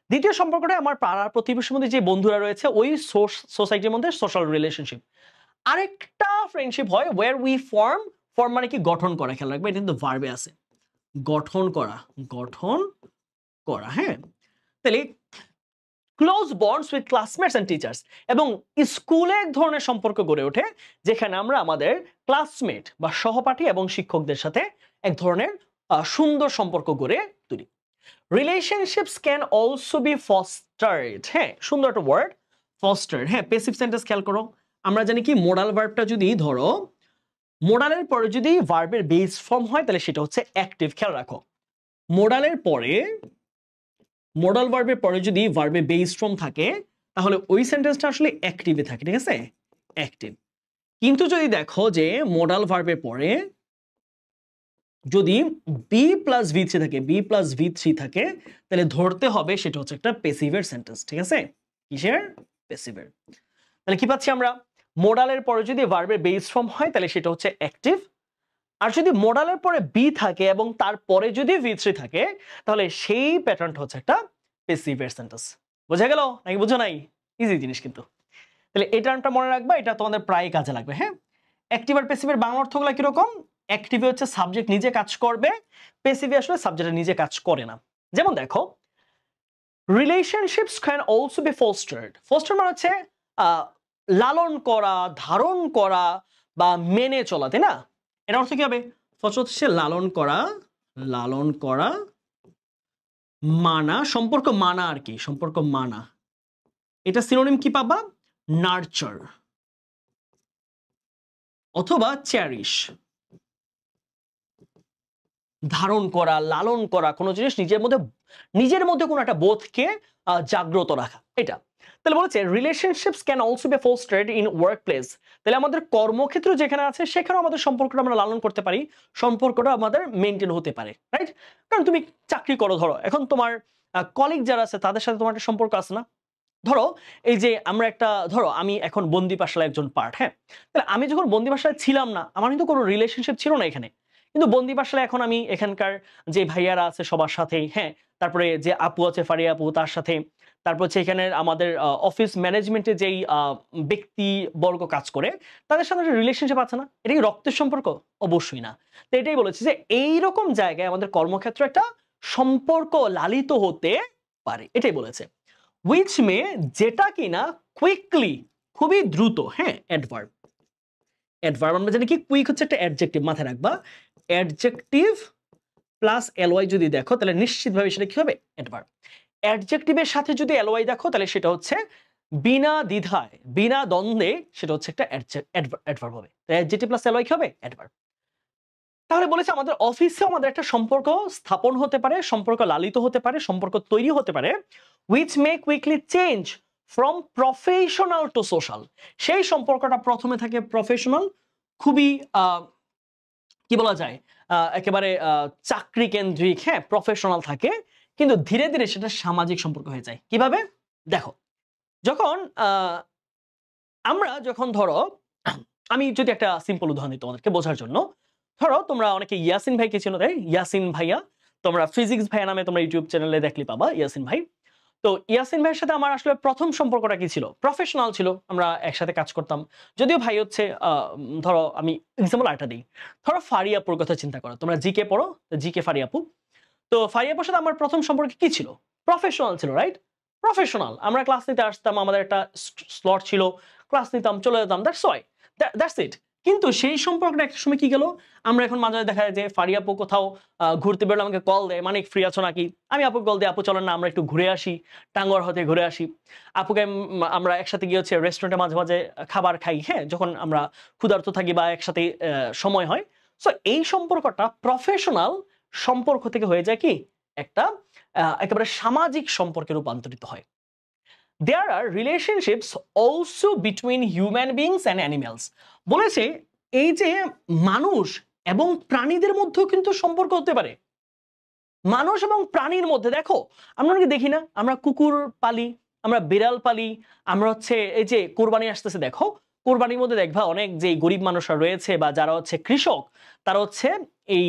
দ্বিতীয় সম্পর্কটা আমার পাড়া প্রতিবেশীর মধ্যে যে বন্ধুরা রয়েছে ওই সোসাইটির মধ্যে সোশ্যাল রিলেশনশিপ। আরেকটা ফ্রেন্ডশিপ হয় ওয়্যার উই ফর্ম, ফর্ম মানে কি গঠন করা, খেয়াল রাখবে এটা কিন্তু ভার্বে আছে, গঠন করা, গঠন করা। হ্যাঁ, তাহলে close bonds with classmates and teachers, এবং স্কুলে এক ধরনের সম্পর্ক গড়ে ওঠে যেখানে আমরা আমাদের ক্লাসমেট বা সহপাঠী এবং শিক্ষকদের সাথে এক ধরনের সুন্দর সম্পর্ক গড়ে তুলি। Relationships can also be fostered. হ্যাঁ, সুন্দর একটা ওয়ার্ড, ফস্টার্ড। হ্যাঁ, প্যাসিভ সেন্টেন্স খেয়াল করো, আমরা জানি কি মোডাল ভার্বটা যদি ধরো, মোডালের পরে যদি ভার্বের বেস ফর্ম হয় তাহলে সেটা হচ্ছে অ্যাক্টিভ। খেয়াল রাখো, মোডালের পরে, মোডাল ভার্বের পরে যদি ভার্বে বেস ফর্ম থাকে তাহলে ওই সেন্টেন্সটা আসলে অ্যাক্টিভে থাকে, ঠিক আছে, অ্যাক্টিভ। কিন্তু যদি দেখো যে মোডাল ভার্বের পরে যদি বি প্লাস ভি থ্রি থাকে, বি প্লাস ভি থ্রি থাকে, তাহলে ধরতে হবে সেটা হচ্ছে একটা পেসিভের সেন্টেন্স। ঠিক আছে, কিসের? পেসিভের। তাহলে কি পাচ্ছি আমরা? মোডালের পরে যদি ভার্বের বেস ফর্ম হয় তাহলে সেটা হচ্ছে অ্যাক্টিভ, আর যদি মোডালের পরে বি থাকে এবং তারপরে যদি ভি থ্রি থাকে তাহলে সেই প্যাটার্নটা হচ্ছে একটা পেসিভের সেন্টেন্স। বোঝা গেল নাকি বুঝো নাই? ইজি জিনিস কিন্তু। তাহলে এই টার্মটা মনে রাখবা, এটা তোমাদের প্রায় কাজে লাগবে। হ্যাঁ, অ্যাক্টিভ আর পেসিভের বাংলা অর্থগুলো কিরকম? অ্যাক্টিভে হচ্ছে সাবজেক্ট নিজে কাজ করবে, পেসিভে আসলে সাবজেক্ট নিজে কাজ করে না। যেমন দেখো, relationships can also be fostered. Foster মানে হচ্ছে লালন করা, ধারণ করা বা মেনে চলা, তাই না? এটা অর্থ কি হবে? ফস্টার হচ্ছে লালন করা, লালন করা, মানা, সম্পর্ক মানা আর কি, সম্পর্ক মানা। এটা সিনোনিম কি পাবা? নার্চার অথবা চ্যারিশ। ধারণ করা, লালন করা, কোনো জিনিস নিজের মধ্যে কোনো একটা বোধকে জাগ্রত রাখা, এটা। তাহলে বলেছে relationships can also be fostered in workplace. তাহলে আমাদের কর্মক্ষেত্র যেখানে আছে সেখানেও আমাদের সম্পর্কটা আমরা লালন করতে পারি, সম্পর্কটা আমাদের মেনটেন হতে পারে, রাইট? কারণ তুমি চাকরি করো, ধরো এখন তোমার কলিগ যারা আছে তাদের সাথে তোমার একটা সম্পর্ক আছে না? ধরো এই যে আমরা একটা, ধরো আমি এখন বন্দিপাশার একজন পার্ট, হ্যাঁ, তাহলে আমি যখন বন্দিপাশায় ছিলাম না, আমার কিন্তু কোনো রিলেশনশিপ ছিল না এখানে, কিন্তু বন্দিপাশায় এখন আমি এখানকার যে ভাইয়ারা আছে সবার সাথেই, হ্যাঁ, তারপরে যে আপু আছে ফারিয়া আপু তার সাথে, তারপর হচ্ছে এখানে আমাদের অফিস ম্যানেজমেন্টে যেই ব্যক্তিবর্গ কাজ করে তাদের সাথে একটা রিলেশনশিপ আছে না? এটা কি রক্তের সম্পর্ক? অবশ্যই না। তো এটাই বলেছে যে এইরকম জায়গায় আমাদের কর্মক্ষেত্রে একটা সম্পর্ক লালিত হতে পারে, এটাই বলেছে। which may, যেটা কিনা কুইকলি, খুবই দ্রুত, হ্যাঁ, অ্যাডভার্ব। অ্যাডভার্ব আমরা জানি কি, কুইক হচ্ছে একটা অ্যাডজেক্টিভ, মাথায় রাখবা। অ্যাডজেক্টিভ প্লাস এলওয়াই যদি দেখো তাহলে নিশ্চিতভাবে সেটা কি হবে? অ্যাডভার্ব। অ্যাডজেক্টিভের সাথে যদি এলওয়াই দেখো তাহলে সেটা হচ্ছে বিনা দ্বিধায়, বিনা দ্বন্দ্বে সেটা হচ্ছে একটা অ্যাডভার্ব হবে। তো অ্যাডজেক্টিভ প্লাস এলওয়াই কি হবে? অ্যাডভার্ব। তাহলে বলেছে আমাদের অফিসে আমাদের একটা সম্পর্ক স্থাপন হতে পারে, সম্পর্ক লালিত হতে পারে, সম্পর্ক তৈরি হতে পারে, which may quickly change from professional to social। সেই সম্পর্কটা প্রথমে থাকে প্রফেশনাল, খুবই কি বলা যায়, একেবারে চাকরি কেন্দ্রিক, হ্যাঁ, প্রফেশনাল থাকে, কিন্তু ধীরে ধীরে সেটা সামাজিক সম্পর্ক হয়ে যায়। কিভাবে? দেখো, যখন আমরা যখন ধরো, আমি যদি একটা সিম্পল উদাহরণ দিই তোমাদেরকে বোঝার জন্য, ধরো তোমরা অনেকে ইয়াসিন ভাইকে চেনো, তাই? ইয়াসিন ভাইয়া, তোমরা ফিজিক্স ভাইয়া নামে তোমরা ইউটিউব চ্যানেলে দেখলে পাবা ইয়াসিন ভাই। তো ইয়াসিন ভাইয়ের সাথে আমার আসলে প্রথম সম্পর্কটা কি ছিল? প্রফেশনাল ছিল, আমরা একসাথে কাজ করতাম। যদিও ভাই হচ্ছে ধরো আমি এক্সাম্পল আরেকটা দিই, ধরো ফারিয়াপুর কথা চিন্তা করো, তোমরা জিকে পড়ো, জিকে ফারিয়াপু। তো ফারিয়াপুর সাথে আমার প্রথম সম্পর্ক কি ছিল? প্রফেশনাল ছিল, রাইট? প্রফেশনাল, আমরা ক্লাস নিতে আসতাম, আমাদের একটা স্লট ছিল, ক্লাস নিতাম, চলে যেতাম, দ্যাটস ইট। কিন্তু সেই সম্পর্কটা একটা সময় কি গেল, আমরা এখন মাঝে দেখা যায় যে ফারিয়াপু কোথাও ঘুরতে বেরোলে আমাকে কল দেয়, মানিক ফ্রি আছো নাকি? আমি আপু কল দিই, আপু চলেন না আমরা একটু ঘুরে আসি, টাঙ্গুয়ার হতে ঘুরে আসি। আপুকে আমরা একসাথে গিয়ে হচ্ছে রেস্টুরেন্টে মাঝে মাঝে খাবার খাই, হ্যাঁ, যখন আমরা ক্ষুধার্ত থাকি বা একসাথে সময় হয়। সো এই সম্পর্কটা প্রফেশনাল সম্পর্ক থেকে হয়ে যায় কি একটা একেবারে সামাজিক সম্পর্কে রূপান্তরিত হয়। There are relationships also between human beings and animals। বলেছে এই যে মানুষ এবং প্রাণীদের মধ্যেও কিন্তু সম্পর্ক হতে পারে। মানুষ এবং প্রাণীর মধ্যে দেখো, আমরা অনেকে দেখি না, আমরা কুকুর পালি, আমরা বিড়াল পালি, আমরা হচ্ছে এই যে কোরবানি আসতেছে, দেখো কোরবানির মধ্যে দেখবা অনেক যে গরিব মানুষরা রয়েছে বা যারা হচ্ছে কৃষক, তারা হচ্ছে এই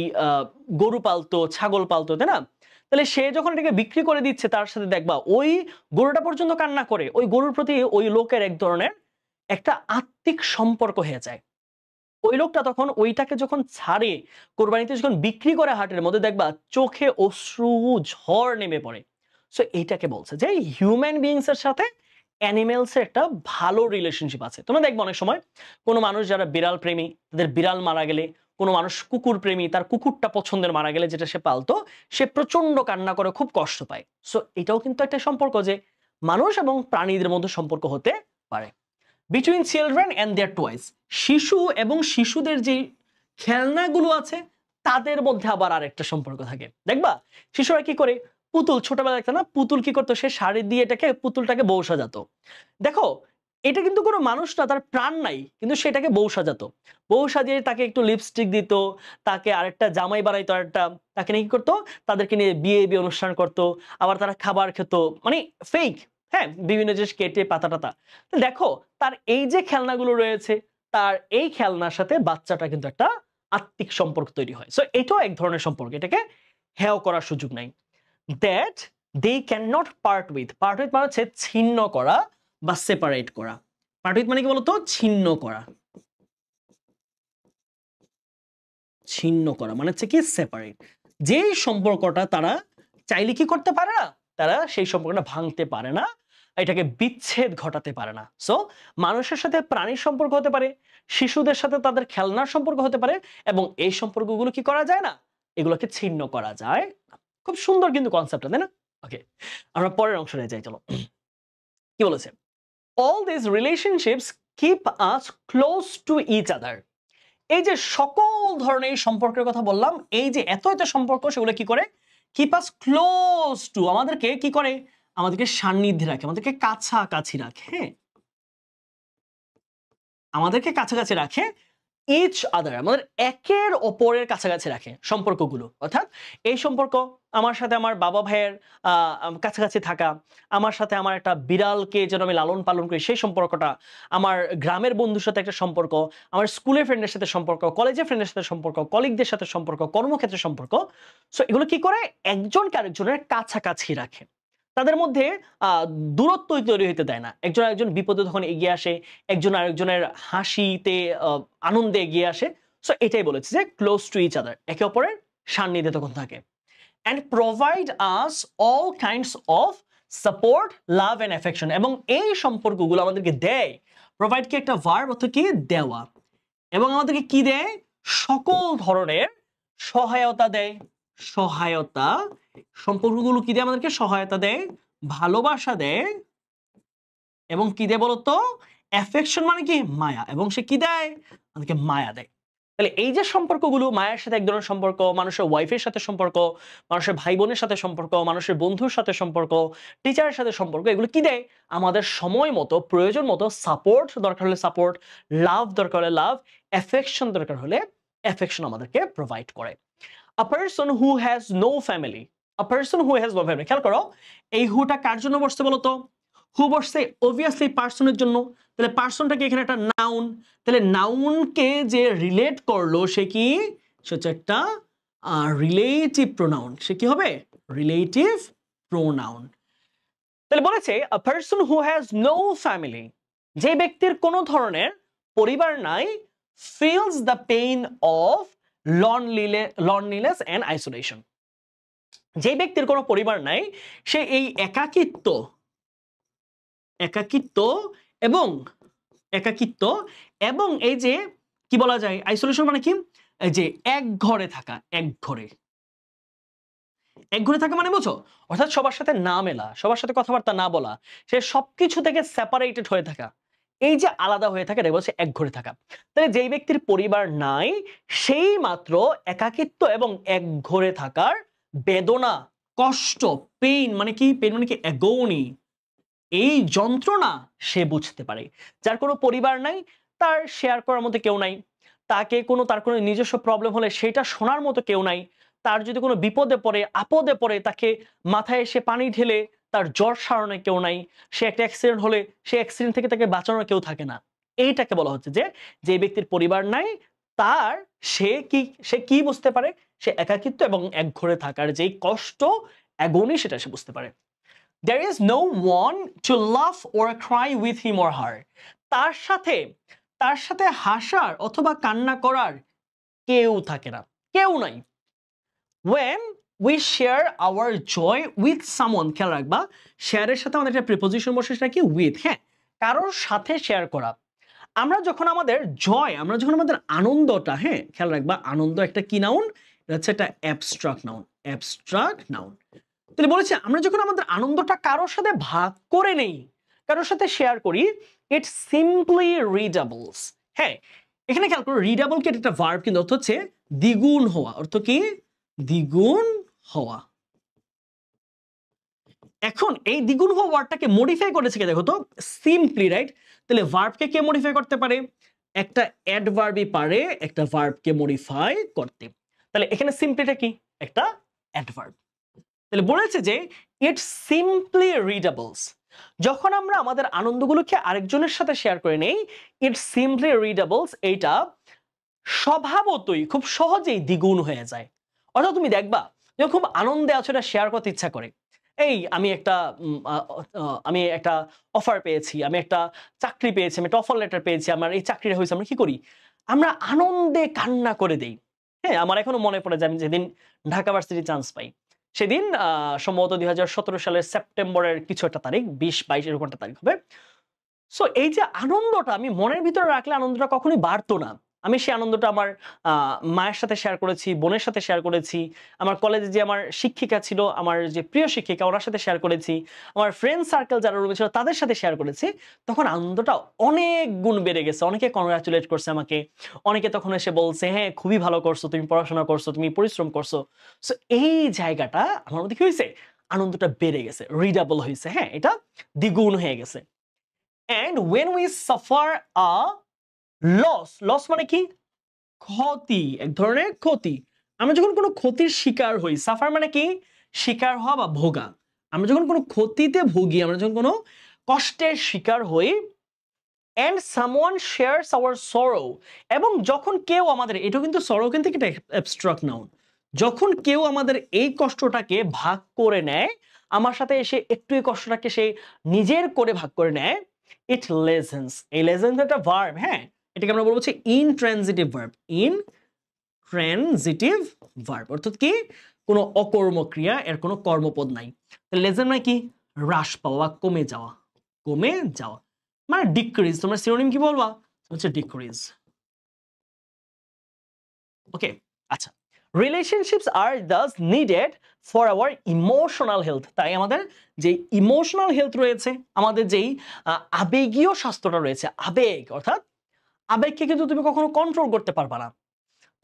গরু পালতো, ছাগল পালতো, তাই না? তাহলে সে যখন এটাকে বিক্রি করে দিচ্ছে তার সাথে দেখবা ওই গরুটা পর্যন্ত কান্না করে, ওই গরুর প্রতি ওই লোকের এক ধরনের একটা আত্মিক সম্পর্ক হয়ে যায়। ওই লোকটা তখন ওইটাকে যখন ছাড়ে, কোরবানিতে যখন বিক্রি করে হাটের মধ্যে, দেখবা চোখে অশ্রু ঝড় নেমে পড়ে। সো এইটাকে বলছে যে হিউম্যান বিইংস এর সাথে অ্যানিমেলস এর একটা ভালো রিলেশনশিপ আছে। তোমরা দেখবে অনেক সময় কোনো মানুষ যারা বিড়াল প্রেমী, তাদের বিড়াল মারা গেলে, কোনো মানুষ কুকুর প্রেমী, তার কুকুরটা পছন্দের মারা গেলে, যেটা সে পালতো, সে প্রচন্ড কান্না করে, খুব কষ্ট পায়। সো এটাও কিন্তু একটা সম্পর্ক যে মানুষ এবং প্রাণীদের মধ্যে সম্পর্ক হতে পারে। Between children and their toys, শিশু এবং শিশুদের যে খেলনাগুলো আছে তাদের মধ্যে আবার আরেকটা সম্পর্ক থাকে। দেখবা শিশুরা কি করে, পুতুল ছোটবেলা দেখতো না, পুতুল কি করতো, সে শাড়ি দিয়ে এটাকে পুতুলটাকে বউ সাজাতো। দেখো এটা কিন্তু কোনো মানুষ না, তার প্রাণ নাই, কিন্তু সেটাকে বউ সাজাতো। বউ সাজিয়ে তাকে একটু লিপস্টিক দিত, তাকে আরেকটা জামাই বানাইতো, আরেকটা তাকে নিয়ে কি করতো, তাদেরকে নিয়ে বিয়ে অনুষ্ঠান করতো, আবার তারা খাবার খেত, মানে ফেক, হ্যাঁ, বিভিন্ন জিনিস কেটে পাতা টাতা। দেখো তার এই যে খেলনাগুলো রয়েছে, তার এই খেলনার সাথে বাচ্চাটা কিন্তু একটা আত্মিক সম্পর্ক তৈরি হয়। সো এটাও এক ধরনের সম্পর্ক, এটাকে হেয় করার সুযোগ নাই। That they can not part with মানে হচ্ছে ছিন্ন করা বা সেপারেট করা। পার্ট উইথ মানে কি বলতো, ছিন্ন করা, ছিন্ন করা মানে হচ্ছে কি সেপারেট। যেই সম্পর্কটা তারা চাইলে কি করতে পারে না, তারা সেই সম্পর্কটা ভাঙতে পারে না, এটাকে বিচ্ছেদ ঘটাতে পারে না। সো মানুষের সাথে প্রাণীর সম্পর্ক হতে পারে, শিশুদের সাথে তাদের খেলনার সম্পর্ক হতে পারে, এবং এই সম্পর্কগুলো কি করা যায় না, এগুলোকে ছিন্ন করা যায় না। খুব সুন্দর কিন্তু কনসেপ্টটা, তাই না? ওকে, আমরা পরের অংশে যাই, চলো। কি বলেছে? all these relationships keep us close to each other. এই যে সকল ধরনের সম্পর্কের কথা বললাম, এই যে এত এত সম্পর্ক, সেগুলো কি করে, keep us close to, আমাদেরকে কি করে, আমাদেরকে সান্নিধ্যে রাখে, আমাদেরকে কাছাকাছি রাখে, হ্যাঁ, আমাদেরকে কাছাকাছি রাখে, ইচ আদার, আমাদের একের অপরের কাছাকাছি রাখে সম্পর্কগুলো। অর্থাৎ এই সম্পর্ক, আমার সাথে আমার বাবা ভাইয়ের কাছাকাছি থাকা, আমার সাথে আমার একটা বিড়ালকে যেন আমি লালন পালন করি সেই সম্পর্কটা, আমার গ্রামের বন্ধুর সাথে একটা সম্পর্ক, আমার স্কুলের ফ্রেন্ডের সাথে সম্পর্ক, কলেজের ফ্রেন্ডের সাথে সম্পর্ক, কলিগদের সাথে সম্পর্ক, কর্মক্ষেত্রে সম্পর্ক। সো এগুলো কি করে, একজনকে আরেকজনের কাছাকাছি রাখে, তাদের মধ্যে দূরত্ব তৈরি হতে দেয় না। একজন আরেকজন বিপদে তখন এগিয়ে আসে, একজন আরেকজনের হাসিতে আনন্দে এগিয়ে আসে। সো এটাই বলেছে যে ক্লোজ টু ইচ আদার, একে অপরের সান্নিধ্যে তখন থাকে। And provide us all kinds of support, love and affection, এবং এই সম্পর্কগুলো আমাদেরকে দেয়। প্রোভাইড কি একটা ভার্ব, অর্থ কি দেওয়া, এবং আমাদেরকে কি দেয়, সকল ধরনের সহায়তা দেয়। সহায়তা, সম্পর্কগুলো কি দেয়, আমাদেরকে সহায়তা দেয়, ভালোবাসা দেয়, এবং কি দেয় বলতো, অ্যাফেকশন মানে কি মায়া, এবং সে কি দেয়, আমাদেরকে মায়া দেয়। তাহলে এই যে সম্পর্কগুলো, মায়ের সাথে এক ধরনের সম্পর্ক, মানুষের ওয়াইফের সাথে সম্পর্ক, মানুষের ভাই বোনের সাথে সম্পর্ক, মানুষের বন্ধুর সাথে সম্পর্ক, টিচারের সাথে সম্পর্ক, এগুলো কি দেয়, আমাদের সময় মতো, প্রয়োজন মতো সাপোর্ট দরকার হলে সাপোর্ট, লাভ দরকার হলে লাভ, অ্যাফেকশন দরকার হলে অ্যাফেকশন আমাদেরকে প্রোভাইড করে। A person who has no family, a person who has no family, খেয়াল করো এই হুটা কার জন্য বসছে বলতো, হু বসছে অবভিয়াসলি পার্সনের জন্য। তাহলে পার্সনটাকে এখানে একটা নাউন, তাহলে নাউনকে যে রিলেট করলো সে কি, সে হচ্ছে একটা রিলেটিভ প্রোনাউন। সে কি হবে, রিলেটিভ প্রোনাউন। তাহলে বলেছে a person who has no family, যে ব্যক্তির কোনো ধরনের পরিবার নাই, feels the pain of loneliness and isolation, যে ব্যক্তির কোনো পরিবার নাই সে এই একাকিত্ব এবং এই যে কি বলা যায়, আইসোলেশন মানে কি, এই যে এক ঘরে থাকা, এক ঘরে থাকা মানে বুঝো, অর্থাৎ সবার সাথে না মেলা, সবার সাথে কথাবার্তা না বলা, সে সবকিছু থেকে সেপারেটেড হয়ে থাকা, এই যে আলাদা হয়ে থাকে, এটা বলছে এক ঘরে থাকা। তাহলে যেই ব্যক্তির পরিবার নাই, সেই মাত্র একাকিত্ব এবং এক ঘরে থাকার বেদনা, কষ্ট, পেইন মানে কি, পেইন মানে কি অ্যাগোনি, এই যন্ত্রণা সে বুঝতে পারে। যার কোনো পরিবার নাই, তার শেয়ার করার মতো কেউ নাই, তার কোনো নিজস্ব প্রবলেম হলে সেটা শোনার মতো কেউ নাই, তার যদি কোনো বিপদে পড়ে, আপদে পড়ে, তাকে মাথায় এসে পানি ঢেলে তার জ্বর সারানোর কেউ নাই, সে একটা অ্যাক্সিডেন্ট হলে সে অ্যাক্সিডেন্ট থেকে তাকে বাঁচানোর কেউ থাকে না। এইটাকে বলা হচ্ছে যে ব্যক্তির পরিবার নাই, তার সে কি বুঝতে পারে, সে একাকিত্ব এবং একঘরে থাকার যেই কষ্ট, অ্যাগনি, সেটা সে বুঝতে পারে। There is no one to laugh or cry with him or her. তার সাথে হাসার অথবা কান্না করার কেউ থাকে না, কেউ নাই। When we share our joy with someone, খেয়াল রাখবা শেয়ারের সাথে আমাদের একটা প্রিপোজিশন বসে, সেটা কি with, হ্যাঁ, কারোর সাথে শেয়ার করা। আমরা যখন আমাদের আনন্দটা, হ্যাঁ খেয়াল রাখবা, আনন্দ একটা কি নাউন, এটা হচ্ছে একটা অ্যাবস্ট্রাক্ট নাউন। তাহলে বলেছে আমরা যখন আমাদের আনন্দটা কারোর সাথে ভাগ করে নেই, কারোর সাথে শেয়ার করি, ইট সিম্পলি রিডাবলস। হ্যাঁ, এখানে খেয়াল করো, রিডাবল কি একটা ভার্ব, কিন্তু অর্থ হচ্ছে দ্বিগুণ হওয়া। অর্থ কি, দ্বিগুণ হওয়া। এখন এই দ্বিগুণ হওয়া ওয়ার্ডটাকে মডিফাই করেছে কে দেখো তো, সিম্পলি, রাইট? তাহলে ভার্বকে কে মডিফাই করতে পারে? একটা অ্যাডভার্বই পারে একটা ভার্বকে মডিফাই করতে। তাহলে এখানে সিম্পলিটা কি? একটা অ্যাডভার্ব। তাহলে বলেছে যে ইটস সিম্পলি রিডাবলস। যখন আমরা আমাদের আনন্দগুলোকে আরেকজনের সাথে শেয়ার করে নেই, ইটস সিম্পলি রিডাবলস, এইটা স্বভাবতই খুব সহজেই দ্বিগুণ হয়ে যায়। অর্থাৎ তুমি দেখবা যে খুব আনন্দে আছো, এটা শেয়ার করতে ইচ্ছা করে। এই আমি একটা অফার পেয়েছি, আমি একটা চাকরি পেয়েছি, আমি একটা অফার লেটার পেয়েছি, আমার এই চাকরিটা হয়েছে, আমরা কি করি? আমরা আনন্দে কান্না করে দেই। হ্যাঁ, আমার এখনো মনে পড়ে যে আমি যেদিন ঢাকা ভার্সিটি চান্স পাই, সেদিন সম্ভবত 2017 সালের সেপ্টেম্বরের কিছু একটা তারিখ, 20-22 এরকম একটা তারিখ হবে। সো এই যে আনন্দটা আমি মনের ভিতরে রাখলে আনন্দটা কখনোই বাড়তো না। আমি সেই আনন্দটা আমার মায়ের সাথে শেয়ার করেছি, বোনের সাথে শেয়ার করেছি, আমার কলেজে যে আমার শিক্ষিকা ছিল, আমার যে প্রিয় শিক্ষিকা, ওনার সাথে শেয়ার করেছি, আমার ফ্রেন্ড সার্কেল যারা রুমে ছিল তাদের সাথে শেয়ার করেছি। তখন আনন্দটা অনেক গুণ বেড়ে গেছে। অনেকে কংগ্রাচুলেট করছে আমাকে, অনেকে তখন এসে বলছে হ্যাঁ খুবই ভালো করছো, তুমি পড়াশোনা করছো, তুমি পরিশ্রম করছো। সো এই জায়গাটা আমার মধ্যে কি হয়েছে? আনন্দটা বেড়ে গেছে, রিডাবল হয়েছে। হ্যাঁ, এটা দ্বিগুণ হয়ে গেছে। And when we suffer a loss মানে কি? ক্ষতি, এক ধরনের ক্ষতি। আমরা যখন কোনো ক্ষতির শিকার হই, সাফার মানে কি? শিকার হওয়া বা ভোগা। আমরা যখন কোনো ক্ষতিতে ভুগি, আমরা যখন কোনো কষ্টের শিকার হই, and someone shares our sorrow, এবং যখন কেউ আমাদের, এটা কিন্তু sorrow কিন্তু একটা abstract noun, যখন কেউ আমাদের এই কষ্টটাকে ভাগ করে নেয়, আমার সাথে এসে একটু এই কষ্টটাকে সে নিজের করে ভাগ করে নেয়, it lessens। এই lessens একটা ভার্ব। হ্যাঁ, এটাকে আমরা বলবো হচ্ছে ইনট্রানজিটিভ ভার্ব। ইনট্রানজিটিভ ভার্ব অর্থাৎ কি? কোনো অকর্মক্রিয়া, এর কোনো কর্মপদ নাই। তাহলে লেসেন মানে কি? হ্রাস পাওয়া বা কমে যাওয়া, কমে যাওয়া মানে ডিক্রিজ। তোমরা সিনোনিম কি বলবা? হচ্ছে ডিক্রিজ। ওকে, আচ্ছা। Relationships are thus needed for our emotional health. তাই আমাদের যে ইমোশনাল হেলথ রয়েছে, আমাদের যেই আবেগীয় স্বাস্থ্যটা রয়েছে, আবেগ অর্থাৎ আবেগকে কিন্তু তুমি কখনো কন্ট্রোল করতে পারবা না।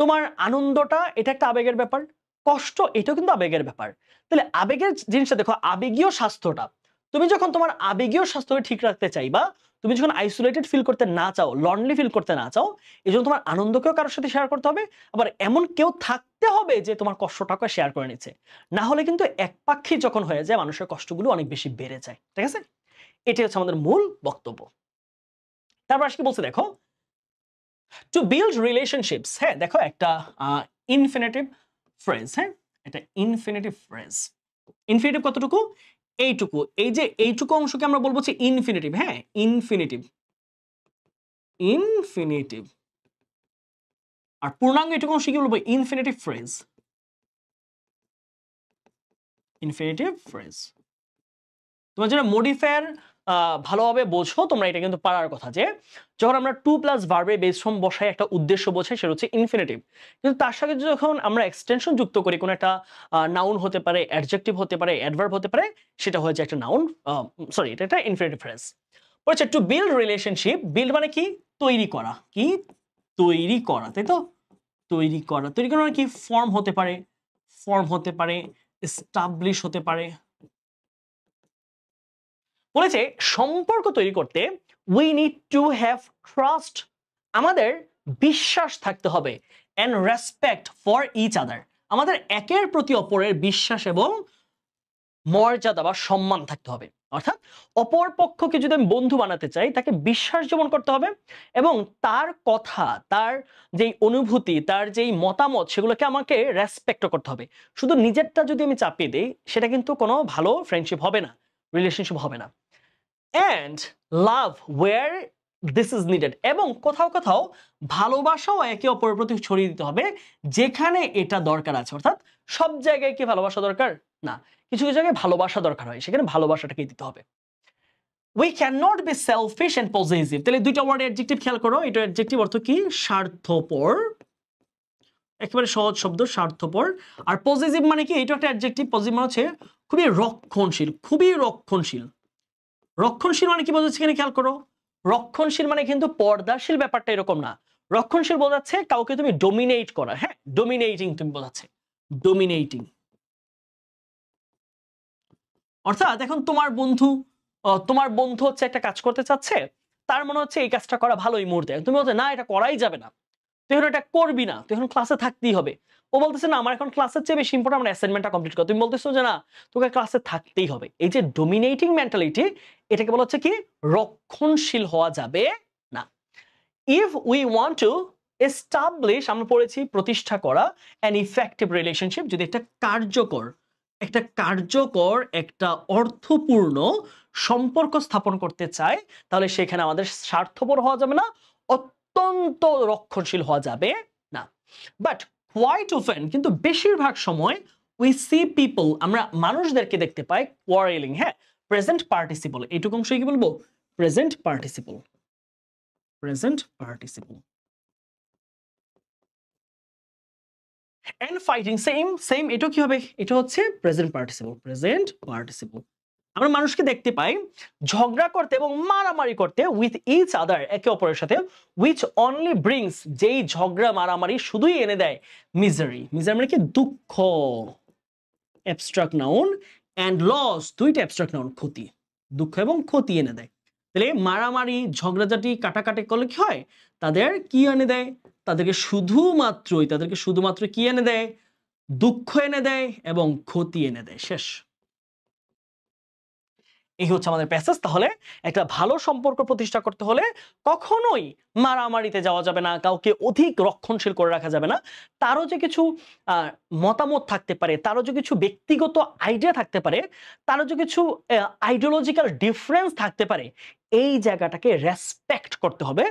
তোমার আনন্দটা এটা একটা আবেগের ব্যাপার, কষ্ট এটাও কিন্তু আবেগের ব্যাপার। তাহলে আবেগের জিনিসটা দেখো, আবেগীয় স্বাস্থ্যটা, তুমি যখন তোমার আবেগীয় স্বাস্থ্যকে ঠিক রাখতে চাইবা, তুমি যখন আইসোলেটেড ফিল করতে না চাও, লনলি ফিল করতে না চাও, এই জন্য তোমার আনন্দকেও কারোর সাথে শেয়ার করতে হবে, আবার এমন কেউ থাকতে হবে যে তোমার কষ্টটাকে শেয়ার করে নিচ্ছে। না হলে কিন্তু একপাক্ষী যখন হয়ে যায়, মানুষের কষ্টগুলো অনেক বেশি বেড়ে যায়। ঠিক আছে, এটাই হচ্ছে আমাদের মূল বক্তব্য। তারপর আজকে বলছে দেখো, টু বিল্ড রিলেশনশিপস। হ্যাঁ দেখো, একটা ইনফিনিটিভ ফ্রেজ। হ্যাঁ, এটা ইনফিনিটিভ ফ্রেজ। ইনফিনিটিভ কতটুকু? এইটুকু। এই যে এইটুকু অংশকে আমরা বলবো হচ্ছে ইনফিনিটিভ। হ্যাঁ, ইনফিনিটিভ, ইনফিনিটিভ। আর পূর্ণাঙ্গ এইটুকু অংশ কি বলবো? Infinitive phrase, infinitive phrase. তোমরা যারা মডিফায়ার ভালোভাবে বোঝো, তোমরা এটা কিন্তু পারার কথা যে যখন আমরা টু প্লাস ভার্বে বেস ফর্ম বসাই, একটা উদ্দেশ্য বোঝাই, সেটা হচ্ছে ইনফিনিটিভ। কিন্তু তার সাথে যখন আমরা এক্সটেনশন যুক্ত করি, কোনো একটা নাউন হতে পারে, অ্যাডজেক্টিভ হতে পারে, অ্যাডভার্ব হতে পারে, সেটা হয়ে যায় একটা নাউন, সরি, এটা একটা ইনফিনিটিভ ফ্রেজ। বলছে টু বিল্ড রিলেশনশিপ। বিল্ড মানে কি? তৈরি করা। কি? তৈরি করা, তাই তো? তৈরি করা। তৈরি করা মানে কি? ফর্ম হতে পারে, ফর্ম হতে পারে, এস্টাবলিশ হতে পারে। বলেছে সম্পর্ক তৈরি করতে we need to have trust, আমাদের বিশ্বাস থাকতে হবে, and respect for each other, আমাদের একের প্রতি অপরের বিশ্বাস এবং মর্যাদা বা সম্মান থাকতে হবে। অর্থাৎ অপর পক্ষকে যদি আমি বন্ধু বানাতে চাই, তাকে বিশ্বাস যেমন করতে হবে, এবং তার কথা, তার যেই অনুভূতি, তার যেই মতামত, সেগুলোকে আমাকে রেসপেক্ট করতে হবে। শুধু নিজেরটা যদি আমি চাপিয়ে দিই, সেটা কিন্তু কোনো ভালো ফ্রেন্ডশিপ হবে না, রিলেশনশিপ হবে না। and love where this is needed, এবং কোথাও কোথাও ভালোবাসাও একে অপরের প্রতি ছড়িয়ে দিতে হবে যেখানে এটা দরকার আছে। অর্থাৎ সব জায়গায় কি ভালোবাসা দরকার না, কিছু কিছু জায়গায় ভালোবাসা দরকার হয়, সেখানে ভালোবাসাটাকে দিতে হবে। we cannot be selfish and possessive। তাহলে দুইটা ওয়ার্ড অ্যাডজেক্টিভ খেয়াল করো, এটা অ্যাডজেক্টিভ অর্থ কি? স্বার্থপর, একেবারে সহজ শব্দ, স্বার্থপর। আর পজেসিভ মানে কি? এটা একটা অ্যাডজেক্টিভ। পজেসিভ মানে হচ্ছে খুবই রক্ষণশীল, খুবই রক্ষণশীল। রক্ষণশীল মানে কি বোঝাচ্ছে এখানে খেয়াল করো, রক্ষণশীল মানে কিন্তু পর্দাশীল ব্যাপারটা এরকম না। রক্ষণশীল বোঝাচ্ছে কাউকে তুমি ডোমিনেট করা। হ্যাঁ, ডোমিনেটিং তুমি বোঝাচ্ছে, ডোমিনেটিং। অর্থাৎ এখন তোমার বন্ধু হচ্ছে একটা কাজ করতে চাচ্ছে, তার মনে হচ্ছে এই কাজটা করা ভালো এই মুহূর্তে, তুমি বলছো না এটা করাই যাবে না, তুই এখন এটা করবি না, তুই এখন ক্লাসে থাকতেই হবে। ও বলতেছে না আমার এখন ক্লাসের চেয়ে বেশি ইম্পর্টেন্ট আমার অ্যাসাইনমেন্টটা কমপ্লিট করা, তুমি বলতেছো যে না তোকে ক্লাসে থাকতেই হবে। এই যে ডোমিনেটিং মেন্টালিটি, এটাকে বলা হচ্ছে কি রক্ষণশীল হওয়া যাবে না। If we want to establish, আমরা পড়েছি প্রতিষ্ঠা করা, অ্যান ইফেক্টিভ রিলেশনশিপ, যদি একটা কার্যকর একটা অর্থপূর্ণ সম্পর্ক স্থাপন করতে চাই, তাহলে সেখানে আমাদের স্বার্থপর হওয়া যাবে না, অত্যন্ত রক্ষণশীল হওয়া যাবে না। বাট কোয়াইট অফেন, কিন্তু বেশিরভাগ সময় উই সি পিপল, আমরা মানুষদেরকে দেখতে পাই কোয়ারেলিং, হ্যাঁ প্রেজেন্ট পার্টিসিপল, এইটুকু অংশই কি বলবো present participle, and fighting, same এটা কি হবে, এটা হচ্ছে প্রেজেন্ট পার্টিসিপল। আমরা মানুষকে দেখতে পাই ঝগড়া করতে এবং মারামারি করতে উইথ ইচ আদার, একে অপরের সাথে, which only brings, যেই ঝগড়া মারামারি শুধুই এনে দেয় মিজারি মানে কি দুঃখ, অ্যাবস্ট্রাক্ট নাউন, and লস, দুইটা অ্যাবস্ট্রাক্ট নাউন, ক্ষতি, দুঃখ এবং ক্ষতি এনে দেয়। তাহলে মারামারি ঝগড়াঝাটি কাটাকাটি করলে কি হয়, তাদের কি এনে দেয়, তাদেরকে শুধুমাত্র কি এনে দেয়, দুঃখ এনে দেয় এবং ক্ষতি এনে দেয়, শেষ। এই হচ্ছে আমাদের প্যাসেজ। তাহলে একটা ভালো সম্পর্ক প্রতিষ্ঠা করতে হলে কখনোই মারামারিতে যাওয়া যাবে না, কাউকে অধিক রক্ষণশীল করে রাখা যাবে না, তারও যে কিছু মতামত থাকতে পারে, তারও যে কিছু ব্যক্তিগত আইডিয়া থাকতে পারে, তারও যে কিছু আইডিওলজিক্যাল ডিফারেন্স থাকতে পারে, এই জায়গাটাকে রেসপেক্ট করতে হবে।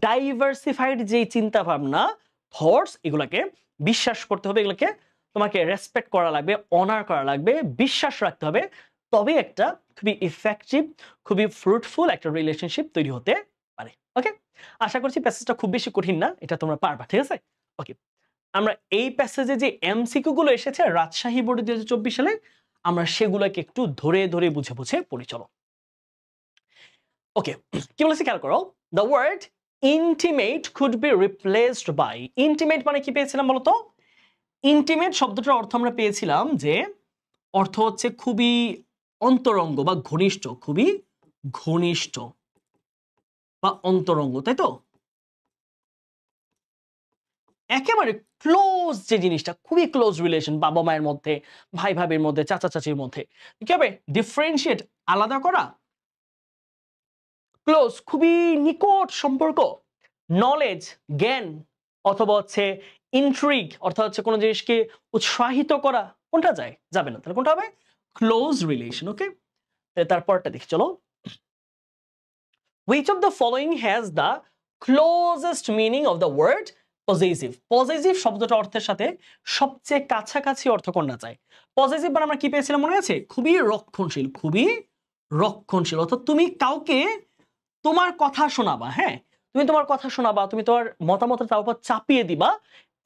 ডাইভার্সিফাইড যে চিন্তা ভাবনা, থটস, এগুলাকে বিশ্বাস করতে হবে, এগুলোকে তোমাকে রেসপেক্ট করা লাগবে, অনার করা লাগবে, বিশ্বাস রাখতে হবে, তবে একটা খুবই ইফেক্টিভ, খুবই ফ্রুটফুল একটা রিলেশনশিপ তৈরি হতে পারে। ওকে, আশা করছি প্যাসেজটা খুব বেশি কঠিন না, এটা তোমরা পারবা, ঠিক আছে? ওকে, আমরা এই প্যাসেজে যে এমসিকিউ গুলো এসেছে রাজশাহী বোর্ডে 2024 সালে, আমরা সেগুলোকে একটু ধরে ধরে বুঝে পড়ি, চলো। ওকে, কি বলেছে খেয়াল করো, the word intimate could be replaced by, intimate মানে কি পেয়েছিলাম বলতো? ইন্টিমেট শব্দটার অর্থ আমরা পেয়েছিলাম যে অর্থ হচ্ছে খুবই অন্তরঙ্গ বা ঘনিষ্ঠ, খুবই ঘনিষ্ঠ বা অন্তরঙ্গ, তাই তো? একেবারে ক্লোজ যে জিনিসটা, খুবই ক্লোজ রিলেশন, বাবা মায়ের মধ্যে, ভাই ভাবির মধ্যে, চাচা চাচির মধ্যে, কি হবে ডিফারেন্সিয়েট, আলাদা করা, ক্লোজ খুবই নিকট সম্পর্ক, নলেজ জ্ঞান, অথবা হচ্ছে ইন্ট্রিগ অর্থাৎ হচ্ছে কোনো জিনিসকে উৎসাহিত করা, কোনটা যায়? যাবে না, তাহলে কোনটা হবে? Close relation. ওকে, তারপরটা দেখি চলো। Which of the following has the closest meaning of the word possessive? Possessive শব্দটা অর্থের সাথে সবচেয়ে কাছাকাছি অর্থ কোনটা যায়? পজিটিভ মানে আমরা কি পেয়েছিলাম মনে আছে? খুবই রক্ষণশীল, অর্থাৎ তুমি কাউকে তোমার কথা শোনাবা, হ্যাঁ তুমি তোমার কথা শোনাবা, তুমি তোমার মতামত তার উপর চাপিয়ে দিবা,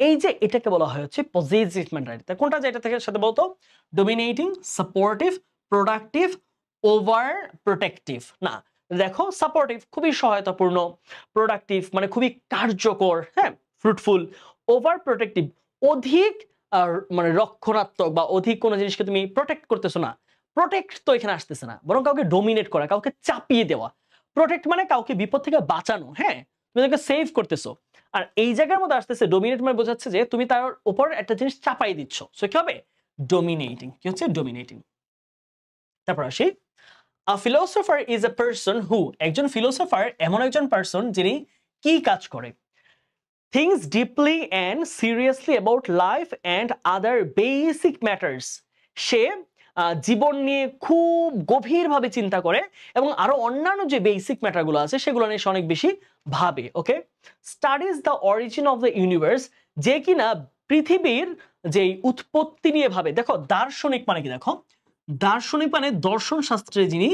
এই যে এটাকে বলা হয় হচ্ছে পজিটিভ মেন্টালিটি। কোনটা যে এটা থেকে সাথে বলতো? Dominating, supportive, productive, over protective. না, দেখো সাপোর্টিভ খুবই সহায়তাপূর্ণ, প্রোডাক্টিভ মানে খুবই কার্যকর, হ্যাঁ ফ্রুটফুল, ওভার প্রোটেক্টিভ অধিক মানে রক্ষণাত্মক বা অধিক কোনো জিনিসকে তুমি প্রোটেক্ট করতেছো না, প্রোটেক্ট তো এখানে আসতেছে না, বরং কাউকে ডোমিনেট করা, কাউকে চাপিয়ে দেওয়া। প্রোটেক্ট মানে কাউকে বিপদ থেকে বাঁচানো, হ্যাঁ তুমি তাকে সেভ করতেছো। আর এই জায়গার মধ্যে আসতেছে ডোমিনেট মানে বোঝাচ্ছে যে তুমি তার উপর একটা জিনিস চাপাই দিচ্ছ, সো কি হবে? ডোমিনেটিং। কি হচ্ছে? ডোমিনেটিং। তারপর আসি, a philosopher is a person who, একজন ফিলোসোফার এমন একজন পারসন যিনি কি কাজ করে? thinks deeply and seriously about life and other basic matters, সে জীবন নিয়ে খুব গভীরভাবে চিন্তা করে এবং আরো অন্যান্য যে বেসিক ম্যাটারগুলো আছে সেগুলো নিয়ে অনেক বেশি ভাবে। Okay, studies the origin of the universe, যে কিনা পৃথিবীর যে উৎপত্তি নিয়ে ভাবে। দেখো দার্শনিক মানে কি? দেখো দার্শনিক মানে দর্শন শাস্ত্রে যিনি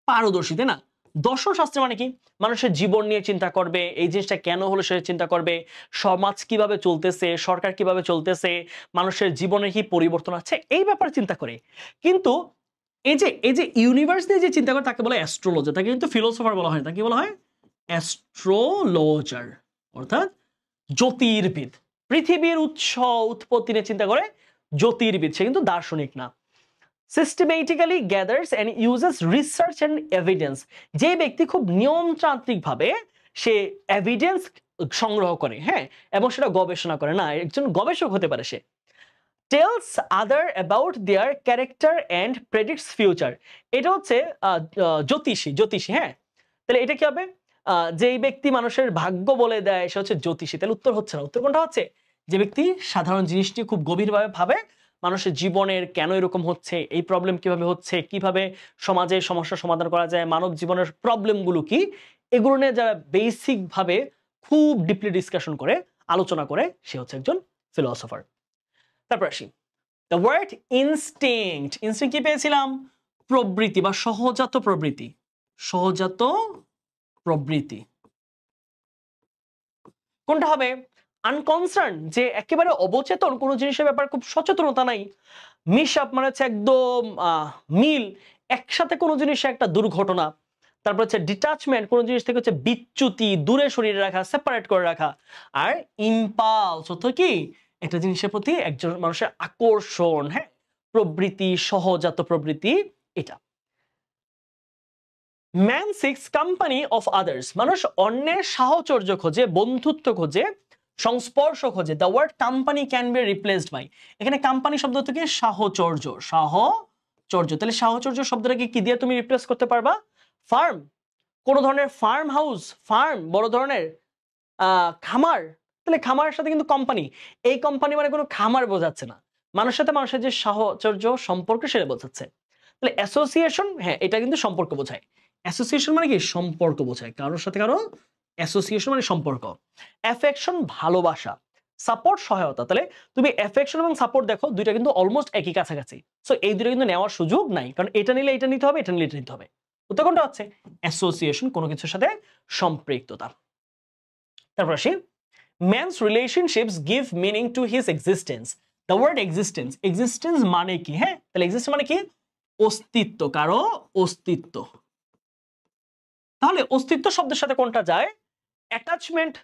পারদর্শী, তাই না? দর্শন শাস্ত্র মানে কি? মানুষের জীবন নিয়ে চিন্তা করবে, এই জিনিসটা কেন হলো সে চিন্তা করবে, সমাজ কিভাবে চলতেছে, সরকার কিভাবে চলতেছে, মানুষের জীবনে কি পরিবর্তন আছে, এই ব্যাপারে চিন্তা করে। কিন্তু এই যে ইউনিভার্স নিয়ে যে চিন্তা করে তাকে বলে অ্যাস্ট্রোলজার, তাকে কিন্তু ফিলোসোফার বলা হয় না, তাকে বলা হয় অ্যাস্ট্রোলজার, অর্থাৎ জ্যোতির্বিদ। পৃথিবীর উৎস উৎপত্তি নিয়ে চিন্তা করে জ্যোতির্বিদ, সে কিন্তু দার্শনিক না। Systematically gathers and uses research and evidence, যে ব্যক্তি খুব নিয়মতান্ত্রিক ভাবে সে এভিডেন্স সংগ্রহ করে, হ্যাঁ, এবং সেটা গবেষণা করে, না একজন গবেষক হতে পারে সে। Tells other about their character and predicts future, এটা হচ্ছে জ্যোতিষী, হ্যাঁ। তাহলে এটা কি হবে? যেই ব্যক্তি মানুষের ভাগ্য বলে দেয় সে হচ্ছে জ্যোতিষী। তাহলে উত্তর হচ্ছে না, উত্তর কোনটা হচ্ছে? যে ব্যক্তি সাধারণ জিনিসটি খুব গভীরভাবে ভাবে, মানুষের জীবনের কেন এরকম হচ্ছে, এই প্রবলেম কিভাবে হচ্ছে, কিভাবে সমাজের সমস্যার সমাধান করা যায়, মানব জীবনের প্রবলেমগুলো কি, এগুলো নিয়ে যারা বেসিক ভাবে খুব ডিপলি ডিসকাশন করে, আলোচনা করে, সে হচ্ছে একজন ফিলোসফার। তারপর আসি দ্য ওয়ার্ড ইনস্টিংক্ট। ইনস্টিংক্ট কি পেয়েছিলাম? প্রবৃত্তি বা সহজাত প্রবৃত্তি, সহজাত প্রবৃত্তি। কোনটা হবে? আনকনসার্ন, যে একেবারে অবচেতন, কোনো জিনিসের ব্যাপারে খুব সচেতনতা নাই। মিশ আপ মানে হচ্ছে একদম মিল, একসাথে কোনো জিনিসের একটা দুর্ঘটনা। তারপর হচ্ছে ডিটাচমেন্ট, কোনো জিনিস থেকে হচ্ছে বিচ্যুতি, দূরে সরিয়ে রাখা, সেপারেট করে রাখা। আর ইম্পালস অর্থ কি? একটা জিনিসের প্রতি একজন মানুষের আকর্ষণ, হ্যাঁ, প্রবৃত্তি, সহজাত প্রবৃত্তি, এটা। Man seeks company of others, মানুষ অন্যের সাহচর্য খোঁজে, বন্ধুত্ব খোঁজে, সংস্পর্শ খোঁজে। The word company can be replaced by, এখানে কোম্পানি শব্দ থেকে সাহচর্য, সাহচর্য। তাহলে সাহচর্য শব্দটাকে কি দিয়ে তুমি রিপ্লেস করতে পারবা? ফার্ম, কোন ধরনের ফার্ম হাউস, ফার্ম বড় ধরনের খামার। তাহলে খামারের সাথে কিন্তু কোম্পানি, এই কোম্পানি মানে কোনো খামার বোঝাচ্ছে না, মানুষের সাথে মানুষের যে সাহচর্য সম্পর্ক সেটা বোঝাচ্ছে। তাহলে অ্যাসোসিয়েশন, হ্যাঁ, এটা কিন্তু সম্পর্ক বোঝায়। অ্যাসোসিয়েশন মানে কি? সম্পর্ক বোঝায়, কারোর সাথে কারো অ্যাসোসিয়েশন মানে সম্পর্ক। অ্যাফেকশন ভালোবাসা, সাপোর্ট সহায়তা। তাহলে তুমি অ্যাফেকশন এবং সাপোর্ট দেখো, দুইটা কিন্তু অলমোস্ট একই কাছাকাছি। সো এই দুটো কিন্তু নেওয়ার সুযোগ নাই, কারণ এটা নিলে এটা নিতে হবে, এটা নিলে এটা নিতে হবে। উত্তর কোনটা হচ্ছে? অ্যাসোসিয়েশন, কোনো কিছুর সাথে সম্পৃক্ততা। তারপর আসি man's relationships give meaning to his existence. The word existence, existence মানে কি? হ্যাঁ, তাহলে এক্সিস্টেন্স মানে কি? অস্তিত্ব, কারো অস্তিত্ব। তাহলে অস্তিত্ব শব্দের সাথে কোনটা যায়? অ্যাটাচমেন্ট।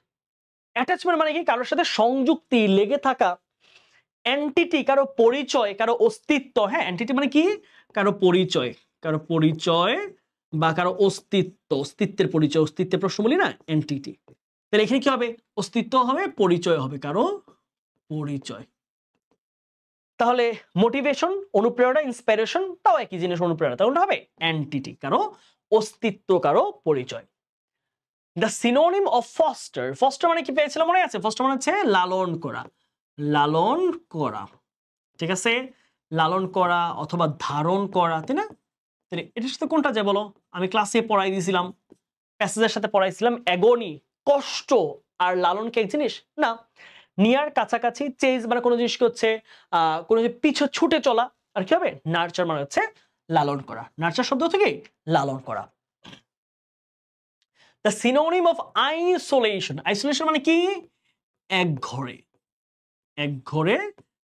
অ্যাটাচমেন্ট মানে কি? কারোর সাথে সংযুক্তি, লেগে থাকা। এন্টিটি, কারো পরিচয়, কারো অস্তিত্ব। হ্যাঁ, এন্টিটি মানে কি? কারো পরিচয়, কারো পরিচয় বা কারো অস্তিত্ব, অস্তিত্বের পরিচয়, অস্তিত্বের প্রশ্ন বলি না, এন্টিটি। তাহলে এখানে কি হবে? অস্তিত্ব হবে, পরিচয় হবে, কারো পরিচয়। তাহলে মোটিভেশন, অনুপ্রেরণা, ইন্সপিরেশন, তাও একই জিনিস, অনুপ্রেরণা। তাহলে হবে এন্টিটি, কারো অস্তিত্ব, কারো পরিচয়। The synonym of foster, foster মানে কি পেয়েছিলাম মনে আছে? ফস্টার মানে হচ্ছে লালন করা, লালন করা, ঠিক আছে, লালন করা অথবা ধারণ করা, তাই না? তাহলে এটার সাথে কোনটা যায় বলো? আমি ক্লাসে পড়াই দিয়েছিলাম, প্যাসেজের সাথে পড়াইছিলাম, অ্যাগনি কষ্ট আর লালন কি এক জিনিস? না। নিয়ার কাছাকাছি, চেজ মানে কোনো জিনিসকে হচ্ছে কোনো পিছু ছুটে চলা, আর কি হবে? নার্চার মানে হচ্ছে লালন করা। নার্চার শব্দ থেকে লালন করা। The synonym of isolation, isolation মানে কি? এক ঘরে, এক ঘরে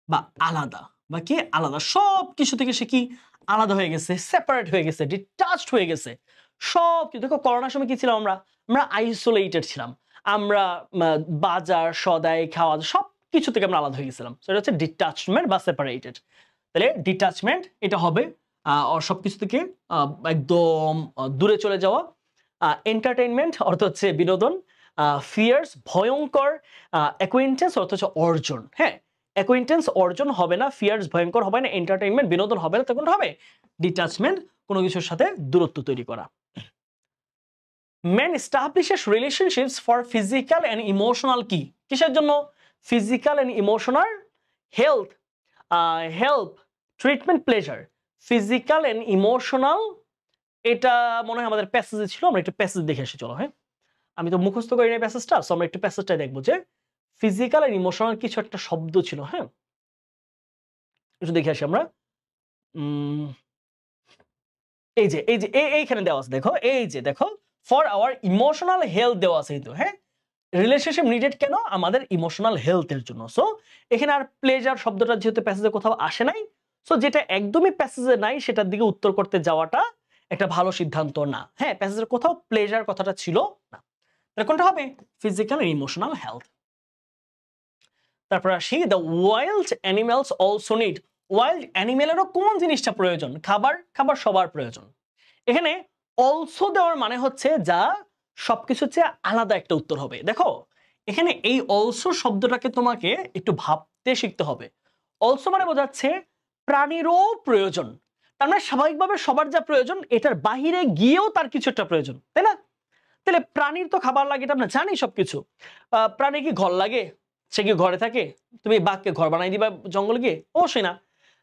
বা আলাদা, বা কি আলাদা, সব কিছু থেকে সে কি আলাদা হয়ে গেছে, সেপারেট হয়ে গেছে, ডিটাচড হয়ে গেছে সব কিছু। দেখো করোনার সময় কি ছিলাম আমরা? আমরা আইসোলেটেড ছিলাম, আমরা বাজার সদাই খাওয়া সব কিছু থেকে আমরা আলাদা হয়ে গেছিলাম। সেটা হচ্ছে ডিটাচমেন্ট বা সেপারেটেড। তাহলে ডিটাচমেন্ট এটা হবে সবকিছু থেকে একদম দূরে চলে যাওয়া। এন্টারটেইনমেন্ট অর্থ হচ্ছে বিনোদন। ফিয়ার্স ভয়ঙ্কর। অ্যাকুইন্টেন্স অর্থ হচ্ছে অর্জন। হ্যাঁ, অ্যাকুইন্টেন্স অর্জন হবে না, ফিয়ার্স ভয়ঙ্কর হবে না, এন্টারটেইনমেন্ট বিনোদন হবে না, তখন হবে ডিটাচমেন্ট, কোনো কিছুর সাথে দূরত্ব তৈরি করা। Man establishes relationships for physical and emotional, কি কিসের জন্য? Physical and emotional health, help, treatment, pleasure. Physical and emotional, এটা মনে হয় আমাদের প্যাসেজে ছিল, আমরা একটু প্যাসেজ দেখে আসি চলো। হ্যাঁ, আমি তো মুখস্থ করি না প্যাসেজটা, সো আমরা একটু প্যাসেজটা দেখবো যে ফিজিক্যাল আর ইমোশনাল কিছু একটা শব্দ ছিল। হ্যাঁ, একটু দেখে আসি আমরা। এই যে এইখানে দেওয়া আছে, দেখো এই যে দেখো, ফর আওয়ার ইমোশনাল হেলথ দেওয়া আছে কিন্তু। হ্যাঁ, রিলেশনশিপ নিডেড কেন? আমাদের ইমোশনাল হেলথের জন্য। সো এখানে আর প্লেজার শব্দটা যেহেতু প্যাসেজে কোথাও আসে নাই, সো যেটা একদমই প্যাসেজে নাই সেটার দিকে উত্তর করতে যাওয়াটা একটা ভালো সিদ্ধান্ত না। হ্যাঁ, প্যাসেজের কোথাও প্লেজার কথাটা ছিল না, তাহলে কোনটা হবে? Physical and emotional health. তারপর আসি the wild animals also need, wild অ্যানিমেলেরও কোন জিনিসটা প্রয়োজন? খাবার, খাবার সবার প্রয়োজন। এখানে অলসো দেওয়ার মানে হচ্ছে যা সবকিছু চেয়ে আলাদা একটা উত্তর হবে। দেখো এখানে এই অলসো শব্দটাকে তোমাকে একটু ভাবতে শিখতে হবে। অলসো মানে বোঝাচ্ছে প্রাণীরও প্রয়োজন, তার মানে স্বাভাবিকভাবে সবার যা প্রয়োজন এটার বাহিরে গিয়েও তার কিছু একটা প্রয়োজন, তাই না? তাহলে প্রাণীর তো খাবার লাগে, এটা আমরা জানি সবকিছু। প্রাণীর কি ঘর লাগে? সে কি ঘরে থাকে? তুমি বাঘকে ঘর বানাই দিবা জঙ্গলে গিয়ে? অবশ্যই না।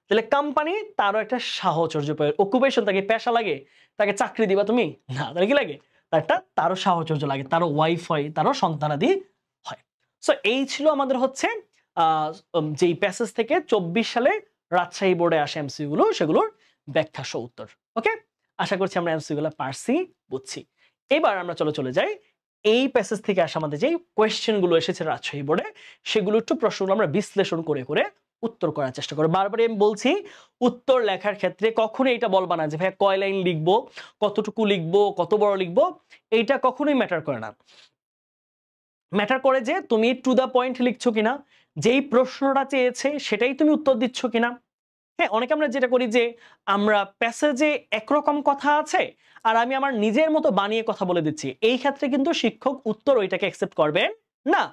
তাহলে কোম্পানি তারও একটা সাহচর্য, অকুপেশন, তাকে পেশা লাগে, তাকে চাকরি দিবা তুমি? না। তাহলে কি লাগে? তারও সাহচর্য লাগে, তারও ওয়াইফ হয়, তারও সন্তানাদি হয়। সো এই ছিল আমাদের হচ্ছে যেই প্যাসেজ থেকে 24 সালে রাজশাহী বোর্ডে আসে এমসিকিউ গুলো, সেগুলোর ব্যাখ্যা সহ উত্তর। ওকে, আশা করছি আমরা এমসিকিউ গুলো পারছি, বুঝছি। এবার আমরা চলে যাই এই প্যাসেজ থেকে আসা আমাদের যেই কোয়েশ্চেন গুলো এসেছে রাজশাহী বোর্ডে, সেগুলো একটু প্রশ্নগুলো আমরা বিশ্লেষণ করে করে উত্তর করার চেষ্টা করব। বারবার আমি বলছি, উত্তর লেখার ক্ষেত্রে কখনোই এটা বলবা না যে ভাই কয় লাইন লিখবো, কতটুকু লিখবো, কত বড় লিখবো, এইটা কখনোই ম্যাটার করে না। ম্যাটার করে যে তুমি টু দা পয়েন্ট লিখছো কিনা, যেই প্রশ্নটা চেয়েছে সেটাই তুমি উত্তর দিচ্ছ কিনা। হ্যাঁ, অনেকে আমরা যেটা করি যে আমরা প্যাসেজে একরকম কথা আছে আর আমি আমার নিজের মতো বানিয়ে কথা বলে দিচ্ছি, এই ক্ষেত্রে কিন্তু শিক্ষক উত্তর ওইটাকে অ্যাকসেপ্ট করবেন না।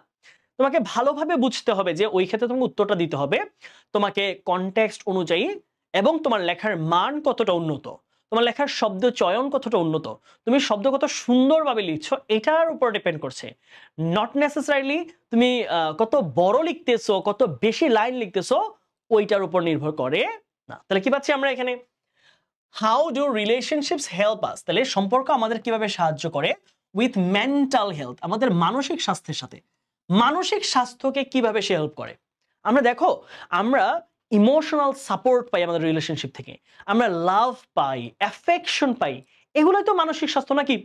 তোমাকে ভালোভাবে বুঝতে হবে যে ওই ক্ষেত্রে তোমাকে উত্তরটা দিতে হবে তোমাকে কনটেক্সট অনুযায়ী, এবং তোমার লেখার মান কতটা উন্নত, তোমার লেখার শব্দ চয়ন কতটা উন্নত, তুমি শব্দ কত সুন্দরভাবে লিখছো এটার উপর ডিপেন্ড করছে। নট নেসেসারিলি তুমি কত বড় লিখতেছো, কত বেশি লাইন লিখতেছো, ওইটার উপর নির্ভর করে না। তাহলে কি পাচ্ছি আমরা এখানে? হাউ ডু রিলেশনশিপস হেল্প আস? তাহলে সম্পর্ক আমাদের কিভাবে সাহায্য করে উইথ মেন্টাল হেলথ, আমাদের মানসিক স্বাস্থ্যের সাথে। মানসিক স্বাস্থ্যকে কিভাবে সে হেল্প করে? আমরা দেখো, আমরা ইমোশনাল সাপোর্ট পাই আমাদের রিলেশনশিপ থেকে, আমরা লাভ পাই, অ্যাফেকশন পাই, এগুলোই তো মানসিক স্বাস্থ্য নাকি?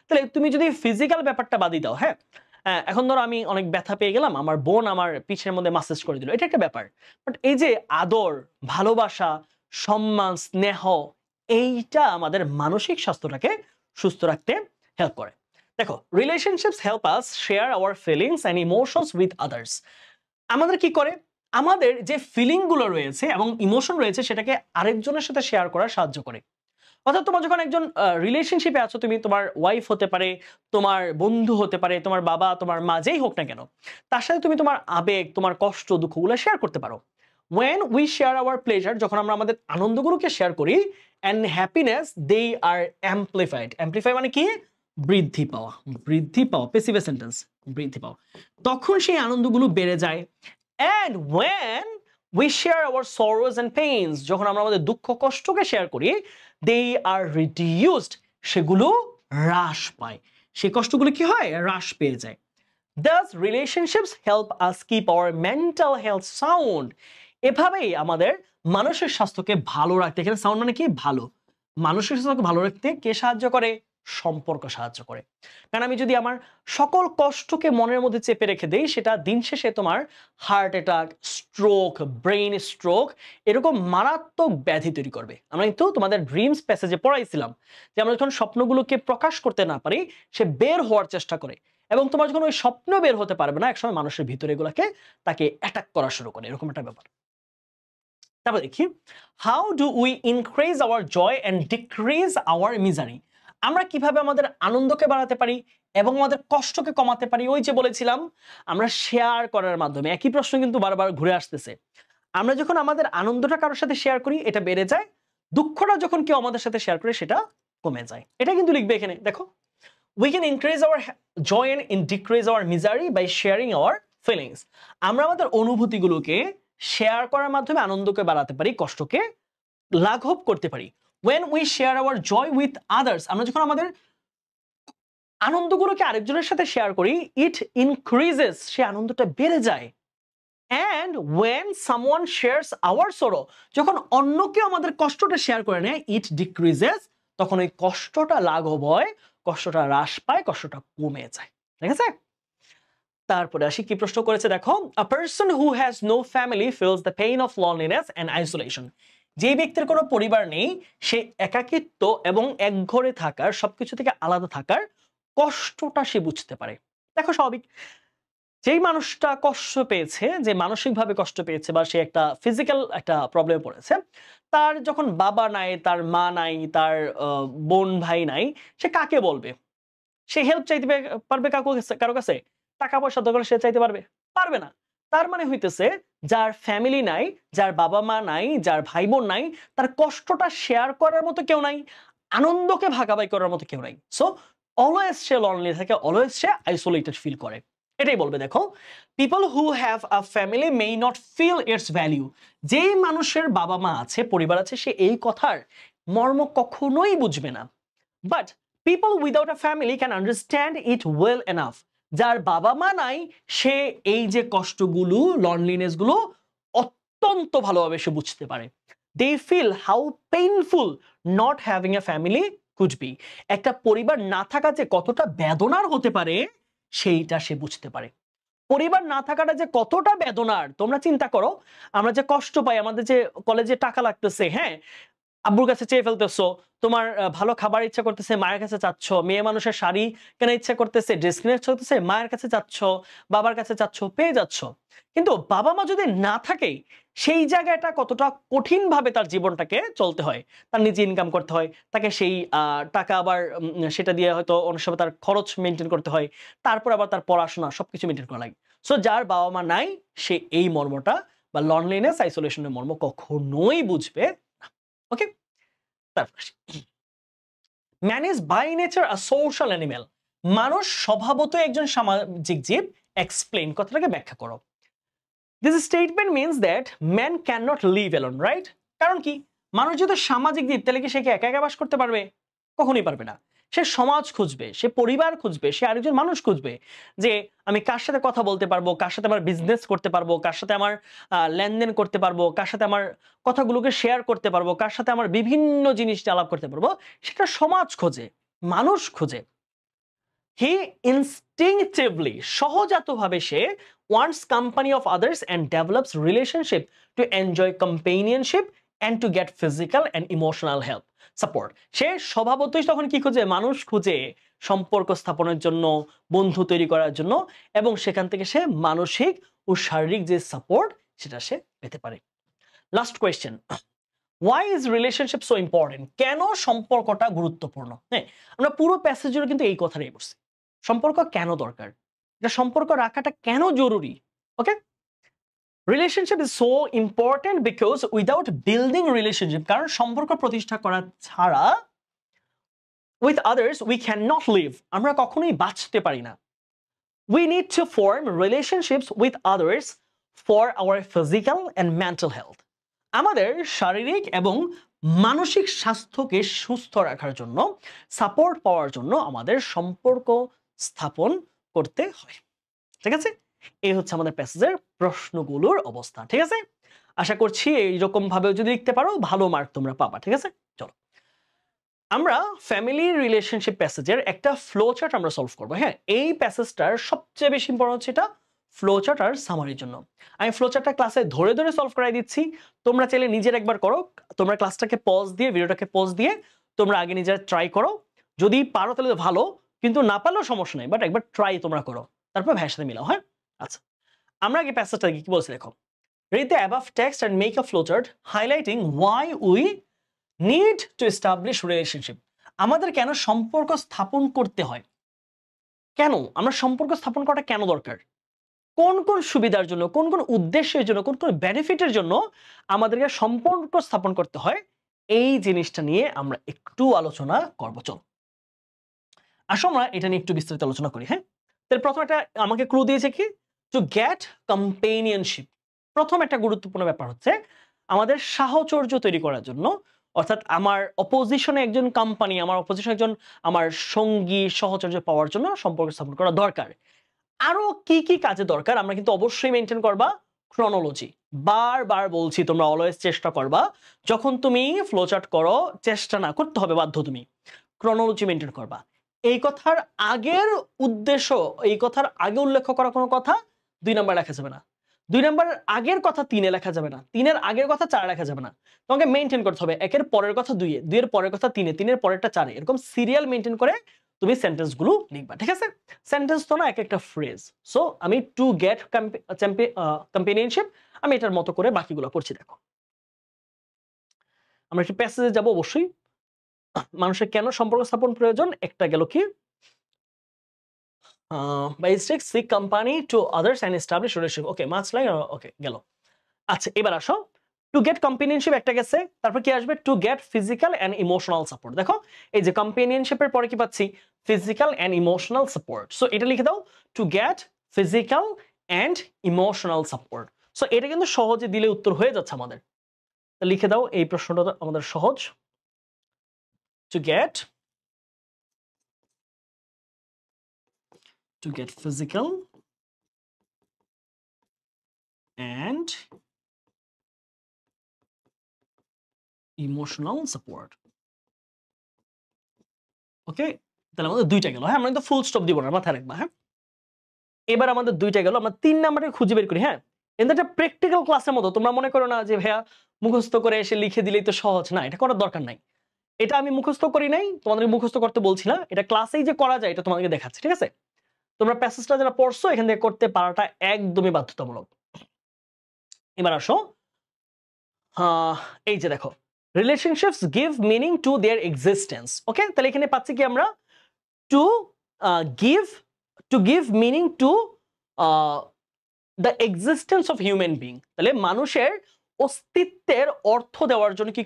তাহলে তুমি যদি ফিজিক্যাল ব্যাপারটা বাদই দাও, হ্যাঁ, এখন ধরো আমি অনেক ব্যথা পেয়ে গেলাম, আমার বোন আমার পিঠের মধ্যে মাসাজ করে দিল, এটা একটা ব্যাপার। বাট এই যে আদর, ভালোবাসা, সম্মান, স্নেহ, এইটা আমাদের মানসিক স্বাস্থ্যটাকে সুস্থ রাখতে হেল্প করে। দেখো, relationships help us share our feelings and emotions with others. আমাদের কি করে? আমাদের যে ফিলিং গুলো রয়েছে এবং ইমোশন রয়েছে সেটাকে আরেকজনের সাথে শেয়ার করার সাহায্য করে। অর্থাৎ তোমার যখন একজন রিলেশনশিপে আছো, তুমি তোমার ওয়াইফ হতে পারে, তোমার বন্ধু হতে পারে, তোমার বাবা, তোমার মা, যেই হোক না কেন, তার সাথে তুমি তোমার আবেগ, তোমার কষ্ট, দুঃখগুলো শেয়ার করতে পারো। when we share our pleasure, যখন আমরা আমাদের আনন্দগুলোকে শেয়ার করি, and happiness they are amplified. amplify মানে কি? বৃদ্ধি পাওয়া, বৃদ্ধি পাওয়া, প্যাসিভ সেন্টেন্স, বৃদ্ধি পাওয়া, তখন সেই আনন্দগুলো বেড়ে যায়। and when we share our sorrows and pains, যখন আমরা আমাদের দুঃখ কষ্টকে শেয়ার করি, they are reduced, সেগুলো হ্রাস পায়, সেই কষ্টগুলো কি হয়? হ্রাস পেয়ে যায়। Thus relationships help us keep our mental health sound. এভাবেই আমাদের মানসিক স্বাস্থ্যকে ভালো রাখতে, এখানে সাউন্ড মানে কি? ভালো। মানসিক স্বাস্থ্যকে ভালো রাখতে কে সাহায্য করে? সম্পর্ক সাহায্য করে। কারণ আমি যদি আমার সকল কষ্টকে মনের মধ্যে চেপে রেখে দেই, সেটা দিন শেষে তোমার heart attack, stroke, brain stroke, এরকম মারাত্মক ব্যাধি তৈরি করবে। আমরা কিন্তু তোমাদের ড্রিমস প্যাসেজে পড়াইছিলাম যে আমরা যখন স্বপ্নগুলোকে প্রকাশ করতে না পারি, সে বের হওয়ার চেষ্টা করে, এবং তোমার যখন ওই স্বপ্ন বের হতে পারবে না, একসময় মানুষের ভিতরে এগুলাকে তাকে অ্যাটাক করা শুরু করে, এরকম একটা ব্যাপার। তারপর দেখি, how do we increase our joy and decrease our misery? আমরা কিভাবে আমাদের আনন্দকে বাড়াতে পারি এবং আমাদের কষ্টকে কমাতে পারি? ওই যে বলেছিলাম, আমরা শেয়ার করার মাধ্যমে। একই প্রশ্ন কিন্তু বারবার ঘুরে আসতেছে। আমরা যখন আমাদের আনন্দটা কারোর সাথে শেয়ার করি, এটা বেড়ে যায়, দুঃখটা যখন কেউ আমাদের সাথে শেয়ার করে, সেটা কমে যায়। এটা কিন্তু লিখবে এখানে, দেখো, we can increase our joy and decrease our misery by sharing our feelings. আমরা আমাদের অনুভূতিগুলোকে শেয়ার করার মাধ্যমে আনন্দকে বাড়াতে পারি, কষ্টকে লাঘব করতে পারি। when we share our joy with others, আমরা যখন আমাদের আনন্দগুলোকে আরেকজনের সাথে শেয়ার করি, it increases, সে আনন্দটা বেড়ে যায়। and when someone shares our sorrow, যখন অন্য কেউ আমাদের কষ্টটা শেয়ার করে নেয়, it decreases, তখন ওই কষ্টটা লাঘব হয়, কষ্টটা হ্রাস পায়, কষ্টটা কমে যায়। ঠিক আছে? তারপরে আসি, কি প্রশ্ন করেছে দেখো, a person who has no family feels the pain of loneliness and isolation. যে ব্যক্তির কোনো পরিবার নেই, সে একাকিত্ব এবং একঘরে থাকার, সবকিছু থেকে আলাদা থাকার কষ্টটা সে বুঝতে পারে। দেখো, স্বাভাবিক, যেই মানুষটা কষ্ট পেয়েছে, যে মানসিকভাবে কষ্ট পেয়েছে বা সে একটা ফিজিক্যাল একটা প্রবলেমে পড়েছে, তার যখন বাবা নাই, তার মা নাই, তার বোন ভাই নাই, সে কাকে বলবে? সে হেল্প চাইতে পারবে কারো কাছে? টাকা পয়সা দরকার সে চাইতে পারবে? পারবে না। তার মানে হইতেছে যার ফ্যামিলি নাই, যার বাবা-মা নাই, যার ভাই-বোন নাই, তার কষ্টটা শেয়ার করার মতো কেউ নাই। আনন্দকে ভাগাভাগি করার মতো কেউ নাই। সো অলওয়েজ সে লনলি থাকে, অলওয়েজ সে আইসোলেটেড ফিল করে। এটাই বলবে দেখো, people who have a family may not feel its value. যেই মানুষের বাবা-মা আছে, পরিবার আছে, সে এই কথার মর্ম কখনোই বুঝবে না। But people without a family can understand it well enough. যার বাবা মা নাই, সে এই যে কষ্টগুলো, লনলিনেস গুলো অত্যন্ত ভালোভাবে সে বুঝতে পারে। They feel how painful not having a family could be. একটা পরিবার না থাকা যে কতটা বেদনার হতে পারে, সেইটা সে বুঝতে পারে। পরিবার না থাকাটা যে কতটা বেদনার তোমরা চিন্তা করো। আমরা যে কষ্ট পাই, আমাদের যে কলেজে টাকা লাগতেছে, হ্যাঁ, আব্বুর কাছে চেয়ে ফেলতেছো, তোমার ভালো খাবার ইচ্ছা করতেছে, মায়ের কাছে চাচ্ছ, মেয়ে মানুষের শাড়ি কেনার ইচ্ছা করতেছে, ড্রেস কেনার ইচ্ছা করতেছে, মায়ের কাছে চাচ্ছ, বাবার কাছে চাচ্ছ, পেয়ে যাচ্ছ। কিন্তু বাবা মা যদি না থাকে, সেই জায়গাটা কতটা কঠিন ভাবে তার জীবনটাকে চলতে হয়। তার নিজে ইনকাম করতে হয়, তাকে সেই টাকা আবার সেটা দিয়ে হয়তো অনেক সময় তার খরচ মেনটেন করতে হয়, তারপর আবার তার পড়াশোনা সবকিছু মেনটেন করা লাগে। সো যার বাবা মা নাই, সে এই মর্মটা বা লনলিনেস, আইসোলেশনের মর্ম কখনোই বুঝবে না। ওকে, তারপর আসি। Man is by nature a social animal. মানুষ স্বভাবত একজন সামাজিক জীব। এক্সপ্লেইন কথাটাকে ব্যাখ্যা করো। This statement means that man can not live alone, right? কারণ কি, মানুষ যদি সামাজিক জীব, তাহলে কি সে কি একা একা বাস করতে পারবে? কখনোই পারবে না। সে সমাজ খুঁজবে, সে পরিবার খুঁজবে, সে আরেকজন মানুষ খুঁজবে, যে আমি কার সাথে কথা বলতে পারবো, কার সাথে আমার বিজনেস করতে পারবো, কার সাথে আমার লেনদেন করতে পারবো, কার সাথে আমার কথাগুলোকে শেয়ার করতে পারবো, কার সাথে আমার বিভিন্ন জিনিস আলাপ করতে পারবো, সেটা সমাজ খোঁজে, মানুষ খোঁজে। হি ইনস্টিংটিভলি, সহজাতভাবে সে wants company of others and develops relationship to enjoy companionship and to get physical and emotional help support. সে স্বভাবতই তখন কি খোঁজে? মানুষ খুঁজে, সম্পর্ক স্থাপনের জন্য, বন্ধু তৈরি করার জন্য, এবং সেখান থেকে সে মানসিক ও শারীরিক যে সাপোর্ট, সেটা সে পেতে পারে। Last question, why is relationship so important? কেন সম্পর্কটা গুরুত্বপূর্ণ? হ্যাঁ, আমরা পুরো প্যাসেজ জুড়ে কিন্তু এই কথাটাই বলছি। সম্পর্ক কেন দরকার, এটা সম্পর্ক রাখাটা কেন জরুরি? Okay, relationship is so important because without building relationship, কারণ সম্পর্ক প্রতিষ্ঠা করা ছাড়া with others we can not live, আমরা কখনোই বাঁচতে পারি না। We need to form relationships with others for our physical and mental health. আমাদের শারীরিক এবং মানসিক স্বাস্থ্যকে সুস্থ রাখার জন্য, সাপোর্ট পাওয়ার জন্য আমাদের সম্পর্ক স্থাপন করতে হয়। ঠিক আছে, এই হচ্ছে আমাদের প্যাসেজের প্রশ্নগুলোর অবস্থা। ঠিক আছে, আশা করছি এইরকম ভাবে যদি লিখতে পারো, ভালো মার্ক তোমরা পাবা। ঠিক আছে, চলো আমরা ফ্যামিলি রিলেশনশিপ প্যাসেজের একটা ফ্লো চার্ট আমরা সলভ করবো। হ্যাঁ, এই প্যাসেজটার সবচেয়ে বেশি ইম্পর্টেন্ট হচ্ছে এটা ফ্লো চার্ট আর সামারির জন্য। আমি ফ্লো চার্টটা ক্লাসে ধরে ধরে সলভ করাই দিচ্ছি, তোমরা চাইলে নিজের একবার করো। তোমরা ক্লাসটাকে পজ দিয়ে, ভিডিওটাকে পজ দিয়ে তোমরা আগে নিজেরা ট্রাই করো। যদি পারো তাহলে ভালো, কিন্তু না পারলেও সমস্যা নেই, বাট একবার ট্রাই তোমরা করো, তারপর ভাইয়ের সাথে মিলাও। হ্যাঁ, আচ্ছা, আমরা আগে প্যাসেজটা কি বলছি দেখো। Read the above text and make a flowchart highlighting why we need to establish relationship. আমাদের কেন সম্পর্ক স্থাপন করতে হয়, কেন আমরা সম্পর্ক স্থাপন করাটা কেন দরকার, কোন কোন সুবিধার জন্য, কোন কোন উদ্দেশ্যের জন্য, কোন কোন বেনিফিটের জন্য আমাদেরকে সম্পর্ক স্থাপন করতে হয়, এই জিনিসটা নিয়ে আমরা একটু আলোচনা করব। চলো আসো আমরা এটা নিয়ে একটু বিস্তারিত আলোচনা করি। হ্যাঁ, তাহলে প্রথম একটা আমাকে ক্লু দিয়েছে কি, টু গেট কম্পেনিয়নশিপ। প্রথম একটা গুরুত্বপূর্ণ ব্যাপার হচ্ছে আমাদের সাহচর্য তৈরি করার জন্য, অর্থাৎ আমার অপোজিশনে একজন কোম্পানি, আমার অপোজিশনে একজন আমার সঙ্গী, সহচর্য পাওয়ার জন্য সম্পর্ক স্থাপন করা দরকার। আরো কি কি কাজে দরকার আমরা কিন্তু অবশ্যই মেনটেন করবা ক্রনোলজি। বারবার বলছি, তোমরা অলওয়েজ চেষ্টা করবা যখন তুমি ফ্লোচার্ট করো, চেষ্টা না করতে হবে, বাধ্য তুমি ক্রনোলজি মেনটেন করবা। এই কথার আগের উদ্দেশ্য, এই কথার আগে উল্লেখ করা কোনো কথা 2 নাম্বার লেখা যাবে না, 2 নাম্বারের আগের কথা 3-এ লেখা যাবে না, 3-এর আগের কথা 4-এ লেখা যাবে না। তোমাকে মেনটেন করতে হবে 1-এর পরের কথা 2-এ, 2-এর পরের কথা 3-এ, 3-এর পরেরটা 4-এ, এরকম সিরিয়াল মেনটেন করে তুমি সেন্টেন্স গুলো লিখবা, ঠিক আছে? সেন্টেন্স তো না, এক একটা ফ্রেজ। সো আমি টু গেট কম্পেনিয়নশিপ, আমি এটার মতো করে বাকিগুলো করছি। দেখো আমরা একটি প্যাসেজে যাব। অবশ্যই মানুষের কেন সম্পর্ক স্থাপন প্রয়োজন, একটা গেল কি by strict seek company to others and establish relationship, okay much like ওকে গেল। আচ্ছা এবার আসো, টু গেট কম্পেনিয়নশিপ একটা গেছে, তারপর কি আসবে? To get physical and emotional support. দেখো এই যে কম্পেনিয়নশিপের পরে কি পাচ্ছি? Physical and emotional support. So এটা লিখে দাও, to get physical and emotional support. So এটা কিন্তু সহজে দিলে উত্তর হয়ে যাচ্ছে আমাদের। লিখে দাও, এই প্রশ্নটা আমাদের সহজ। To get physical and emotional support. Okay, তাহলে আমাদের দুইটা গেল। হ্যাঁ, আমরা কিন্তু ফুল স্টপ দিব না, মাথায় রাখবা। হ্যাঁ, এবার আমাদের দুইটা গেল, আমরা 3 নাম্বারে খুঁজে বের করি। হ্যাঁ, এটা একটা প্র্যাকটিক্যাল ক্লাসের মতো। তোমরা মনে করো না যে ভাইয়া মুখস্থ করে এসে লিখে দিলেই তো সহজ, না, এটা করার দরকার নাই। এটা আমি মুখস্থ করি নাই, তোমাদেরকে মুখস্থ করতে বলছি না, এটা ক্লাসেই যে করা যায় এটা তোমাদেরকে দেখাচ্ছি, ঠিক আছে? তোমরা প্যাসেজটা যারা পড়ছো এখান থেকে করতে পারাটা একদমই বাধ্যতামূলক। এবার আসো, এই যে দেখো, relationships give meaning to their existence. Okay, তাহলে এখানে পাচ্ছি কি আমরা? To give meaning to the existence of human being. তাহলে মানুষের অস্তিত্বের অর্থ দেওয়ার জন্য কি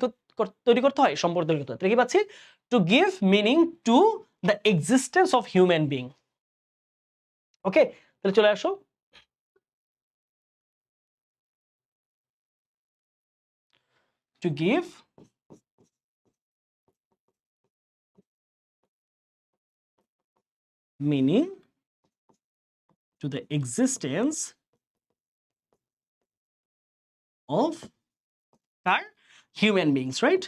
তৈরি করতে হয়? সম্পর্ক তৈরি করতে হয়। তাহলে কি পাচ্ছি? To give meaning to the existence of human being. Okay, তাহলে চলে আসো, to give meaning to the existence of our human beings, right?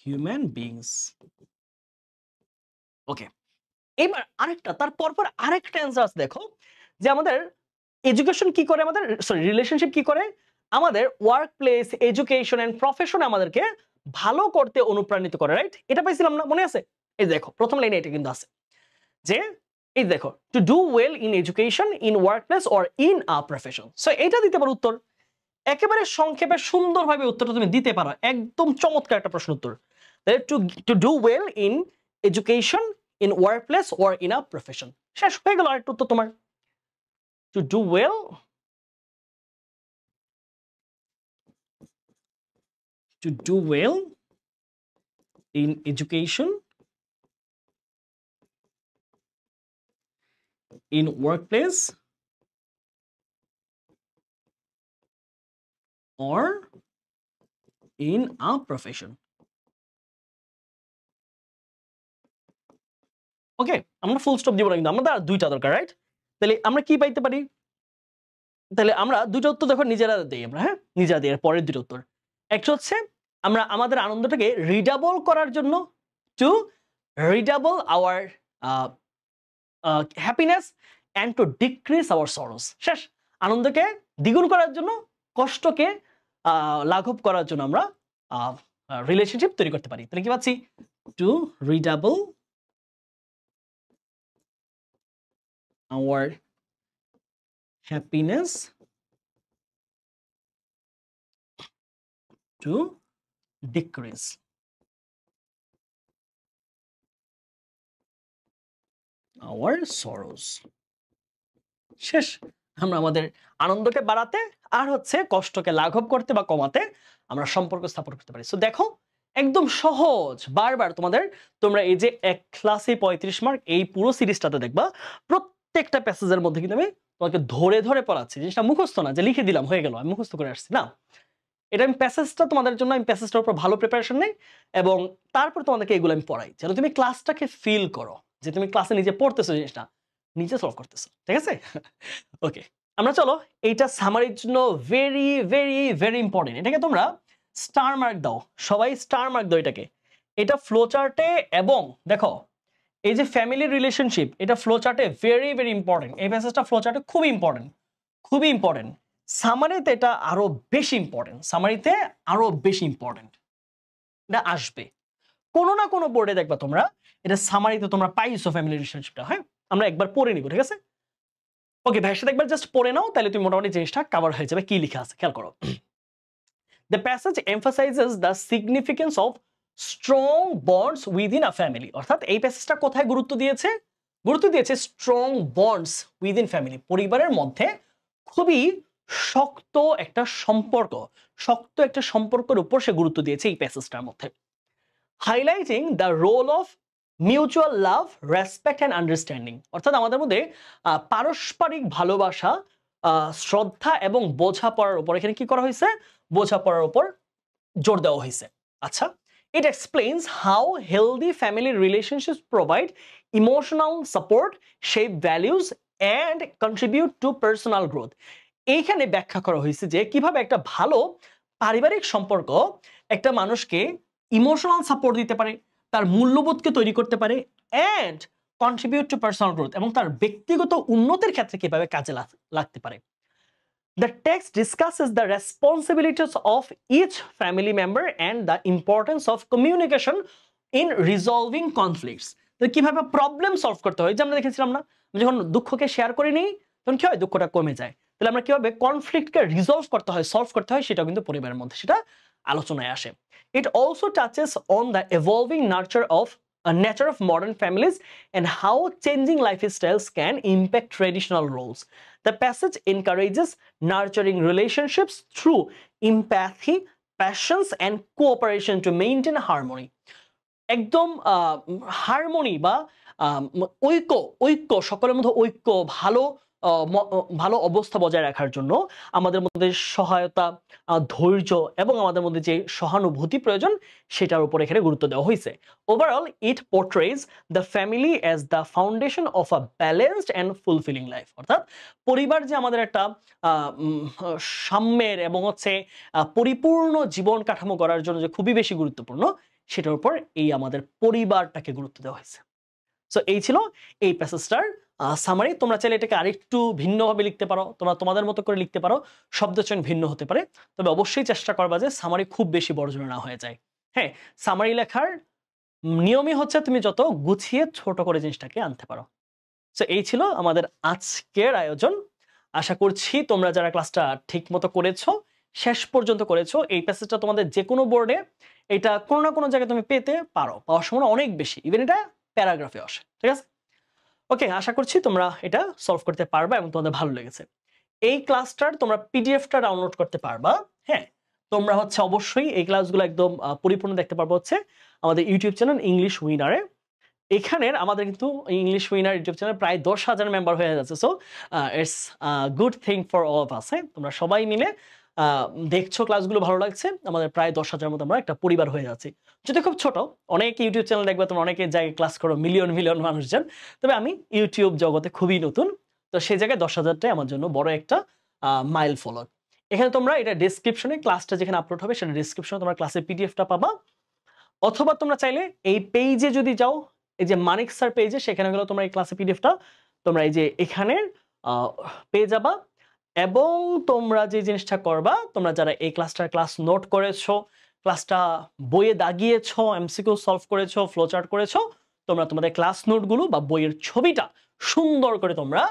Human beings. Okay, এবার আরেকটা, তার পরপর আরেকটা অ্যান্সার আছে। দেখো যে আমাদের এডুকেশন কি করে, আমাদের সরি রিলেশনশিপ কি করে? আমাদের work place, education and profession আমাদেরকে ভালো করতে অনুপ্রাণিত করে, রাইট? এটা পাইছিলাম না, মনে আছে? এই দেখো প্রথম লাইনে এটা কিন্তু আছে যে, এই দেখো, to do well in education, in work place or in a profession. So এটা দিতে পারো উত্তর। একেবারে সংক্ষেপে সুন্দরভাবে উত্তরটা তুমি দিতে পারো, একদম চমৎকার একটা প্রশ্ন উত্তর। তাহলে to do well in education, in work place or in a profession. শেষ হয়ে গেল আরেকটা উত্তর তোমার। To do well in education, in workplace or in a profession. ওকে, আমরা ফুল স্টপ দিব না, কিন্তু আমাদের দুইটা দরকার, রাইট? তাহলে আমরা কি পাইতে পারি? তাহলে আমরা দুটো উত্তর দেখো নিজেরা দেই আমরা। হ্যাঁ, নিজেরা দিই। পরের দুটো উত্তর, একটা হচ্ছে আমরা আমাদের আনন্দটাকে রিডাবল করার জন্য, to redouble our happiness and to decrease our sorrows. শেষ। আনন্দকে দ্বিগুণ করার জন্য, কষ্টকে লাঘব করার জন্য আমরা রিলেশনশিপ তৈরি করতে পারি। তাহলে কি পাচ্ছি? To redouble our happiness, to decrease our sorrows. শেষ। আমরা আমাদের আনন্দকে বাড়াতে আর হচ্ছে কষ্টকে লাঘব করতে বা কমাতে আমরা সম্পর্ক স্থাপন করতে পারি। সো দেখো একদম সহজ। বারবার তোমরা এই যে এক ক্লাসে 35 মার্ক, এই পুরো সিরিজটাতে দেখবা প্রত্যেকটা প্যাসেজের মধ্যে কিন্তু আমি তোমাকে ধরে ধরে পড়াচ্ছি। জিনিসটা মুখস্থ না যে লিখে দিলাম হয়ে গেল, আমি মুখস্থ করে আসছি না। এটা আমি প্যাসেজটা তোমাদের জন্য, আমি প্যাসেজটার উপর ভালো প্রিপারেশন নেই এবং তারপর তোমাদেরকে এগুলো আমি পড়াই, যেন তুমি ক্লাসটাকে ফিল করো যে তুমি ক্লাসে নিজে পড়তেছো, জিনিসটা নিজে সলভ করতেছো। ঠিক আছে? ওকে, আমরা চলো এইটা সামারির জন্য ভেরি ভেরি ভেরি ইম্পর্টেন্ট। এটাকে তোমরা স্টার মার্ক দাও, সবাই স্টার মার্ক দাও এটাকে। এটা ফ্লো চার্টে, এবং দেখো এই যে ফ্যামিলি রিলেশনশিপ, এটা ফ্লো চার্টে ভেরি ভেরি ইম্পর্টেন্ট। এই প্যাসেজটা ফ্লো চার্টে খুবই ইম্পর্টেন্ট, খুবই ইম্পর্টেন্ট। সামারিতে এটা আরো বেশি ইম্পর্টেন্ট, সামারিতে আরো বেশি ইম্পর্টেন্ট, এটা আসবে। কোনো না কোনো বোর্ডে দেখবা তোমরা এটা সামারিতে তোমরা পাইছো ফ্যামিলি রিলেশনশিপটা। হ্যাঁ, আমরা একবার পড়ে নিব, ঠিক আছে? ওকে, ভাইয়ের সাথে একবার জাস্ট পড়ে নাও, তাহলে তুমি মোটামুটি জিনিসটা কভার হয়ে যাবে। কি লেখা আছে খেয়াল করো। The passage emphasizes the significance of strong bonds within a family. অর্থাৎ এই প্যাসেজটা কোথায় গুরুত্ব দিয়েছে? গুরুত্ব দিয়েছে স্ট্রং বন্ডস উইদিন ফ্যামিলি, পরিবারের মধ্যে খুবই শক্ত একটা সম্পর্ক, শক্ত একটা সম্পর্কের উপর সে গুরুত্ব দিয়েছে এই প্যাসেজটার মধ্যে। Highlighting the role of mutual love, respect and understanding. অর্থাৎ আমাদের মধ্যে পারস্পরিক ভালোবাসা, শ্রদ্ধা এবং বোঝাপড়ার উপর এখানে কি করা হয়েছে? বোঝাপড়ার উপর জোর দেওয়া হয়েছে। আচ্ছা, it explains how healthy family relationships provide emotional support, shape values and contribute to personal growth. এইখানে ব্যাখ্যা করা হয়েছে যে কিভাবে একটা ভালো পারিবারিক সম্পর্ক একটা মানুষকে ইমোশনাল সাপোর্ট দিতে পারে, তার মূল্যবোধকে তৈরি করতে পারে, and contribute to personal growth, এবং তার ব্যক্তিগত উন্নতির ক্ষেত্রে কিভাবে কাজে লাগতে পারে। The text discusses the responsibilities of each family member and the importance of communication in resolving conflicts. তো কিভাবে প্রবলেম সলভ করতে হয়, যে আমরা দেখেছিলাম না, যখন দুঃখকে শেয়ার করে নিই তখন কি হয়? দুঃখটা কমে যায়। তাহলে আমরা কিভাবে কনফ্লিক্টকে রিজলভ করতে হয়, সলভ করতে হয়, সেটাও কিন্তু পরিবারের মধ্যে সেটা আলোচনায় আসে। It also touches on the evolving nature of modern families and how changing lifestyles can impact traditional roles. The passage encourages nurturing relationships through empathy, patience, and cooperation to maintain harmony. একদম harmony বা ঐক্য, ঐক্য সকলের মধ্যে ঐক্য, ভালো ভালো অবস্থা বজায় রাখার জন্য আমাদের মধ্যে সহায়তা, ধৈর্য এবং আমাদের মধ্যে যে সহানুভূতি প্রয়োজন সেটার উপর এখানে গুরুত্ব দেওয়া হয়েছে। Overall it portrays the family as the foundation of a balanced and fulfilling life. অর্থাৎ পরিবার যে আমাদের একটা সাম্যের এবং হচ্ছে পরিপূর্ণ জীবন কাঠামো করার জন্য যে খুবই বেশি গুরুত্বপূর্ণ, সেটার উপর এই আমাদের পরিবারটাকে গুরুত্ব দেওয়া হয়েছে। সো এই ছিল এই প্যাসেজটার সামারি। তোমরা চাইলে এটাকে আরেকটু ভিন্নভাবে লিখতে পারো, তোমরা তোমাদের মতো করে লিখতে পারো, শব্দচয়ন ভিন্ন হতে পারে, তবে অবশ্যই চেষ্টা করবা যে সামারি খুব বেশি বড় যেন না হয়ে যায়। হ্যাঁ, সামারি লেখার নিয়মই হচ্ছে তুমি যত গুছিয়ে ছোট করে জিনিসটাকে আনতে পারো। সো এই ছিল আমাদের আজকের আয়োজন। আশা করছি তোমরা যারা ক্লাসটা ঠিক মতো করেছো, শেষ পর্যন্ত করেছো, এই প্যাসেজটা তোমাদের যে কোনো বোর্ডে এটা কোনো না কোনো জায়গায় তুমি পেতে পারো, পাওয়ার সম্ভাবনা অনেক বেশি, ইভেন এটা প্যারাগ্রাফে আসে। ঠিক আছে, ওকে, আশা করছি তোমরা এটা সলভ করতে পারবা এবং তোমাদের ভালো লেগেছে। এই ক্লাসটার তোমরা পিডিএফটা ডাউনলোড করতে পারবা। হ্যাঁ, তোমরা হচ্ছে অবশ্যই এই ক্লাসগুলো একদম পরিপূর্ণ দেখতে পারবো হচ্ছে আমাদের ইউটিউব চ্যানেল ইংলিশ উইনারে। এখানের আমাদের কিন্তু ইংলিশ উইনার ইউটিউব চ্যানেল প্রায় 10,000 মেম্বার হয়ে যাচ্ছে। So it's good thing for all of us. তোমরা সবাই মিলে দেখছো, ক্লাসগুলো ভালো লাগছে, আমাদের প্রায় 10,000 মতো আমরা একটা পরিবার হয়ে যাচ্ছি। যদি খুব ছোট, অনেক ইউটিউব চ্যানেল দেখবে তোমরা অনেকের জায়গায় ক্লাস করো, মিলিয়ন মিলিয়ন মানুষজন, তবে আমি ইউটিউব জগতে খুবই নতুন, তো সেই জায়গায় 10,000টাই আমার জন্য বড় একটা মাইল ফলক। এখানে তোমরা এটা ডেসক্রিপশনে, ক্লাসটা যেখানে আপলোড হবে সেটা ডেসক্রিপশনে তোমরা ক্লাসের পিডিএফটা পাবা, অথবা তোমরা চাইলে এই পেজে যদি যাও, এই যে মানিক স্যার পেজে, সেখানে গেলে তোমরা এই ক্লাসের পিডিএফটা তোমরা এই যে এখানের পেয়ে যাবা। এবং তোমরা যে জিনিসটা করবা, তোমরা যারা এই ক্লাস নোট করেছো, ক্লাসটা বইয়ে দাগিয়েছো, এমসিকিউ সলভ করেছো, ফ্লোচার্ট করেছো, তোমরা তোমাদের ক্লাস নোটগুলো বা বইয়ের ছবিটা সুন্দর করে তোমরা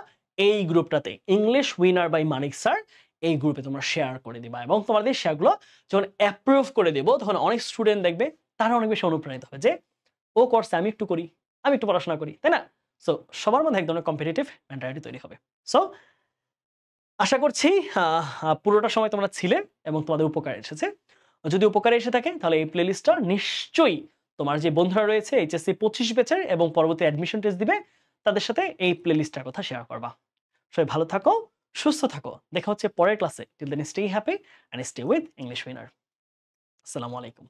এই গ্রুপটাতে, English winner by Manik sir, এই গ্রুপে তোমরা শেয়ার করে দিবা। এবং তোমাদের শেয়ারগুলো যখন অ্যাপ্রুভ করে দেবো, তখন অনেক স্টুডেন্ট দেখবে, তারা অনেক বেশি অনুপ্রাণিত হবে যে ও করছে, আমি একটু করি, আমি একটু পড়াশোনা করি, তাই না? সো সবার মধ্যে এক ধরনের কম্পিটিটিভ মেন্টালিটি তৈরি হবে। সো আশা করছি পুরোটা সময় তোমরা ছিলে এবং তোমাদের উপকার এসেছে। যদি উপকারে এসে থাকে তাহলে এই প্লেলিস্টটা নিশ্চয়ই তোমার যে বন্ধুরা রয়েছে এইচএসসি 25 ব্যাচের এবং পরবর্তী অ্যাডমিশন টেস্ট দিবে, তাদের সাথে এই প্লেলিস্টটার কথা শেয়ার করবা। সবাই ভালো থাকো, সুস্থ থাকো, দেখা হচ্ছে পরের ক্লাসে। Till then stay happy and stay with English winner. আসসালামু আলাইকুম।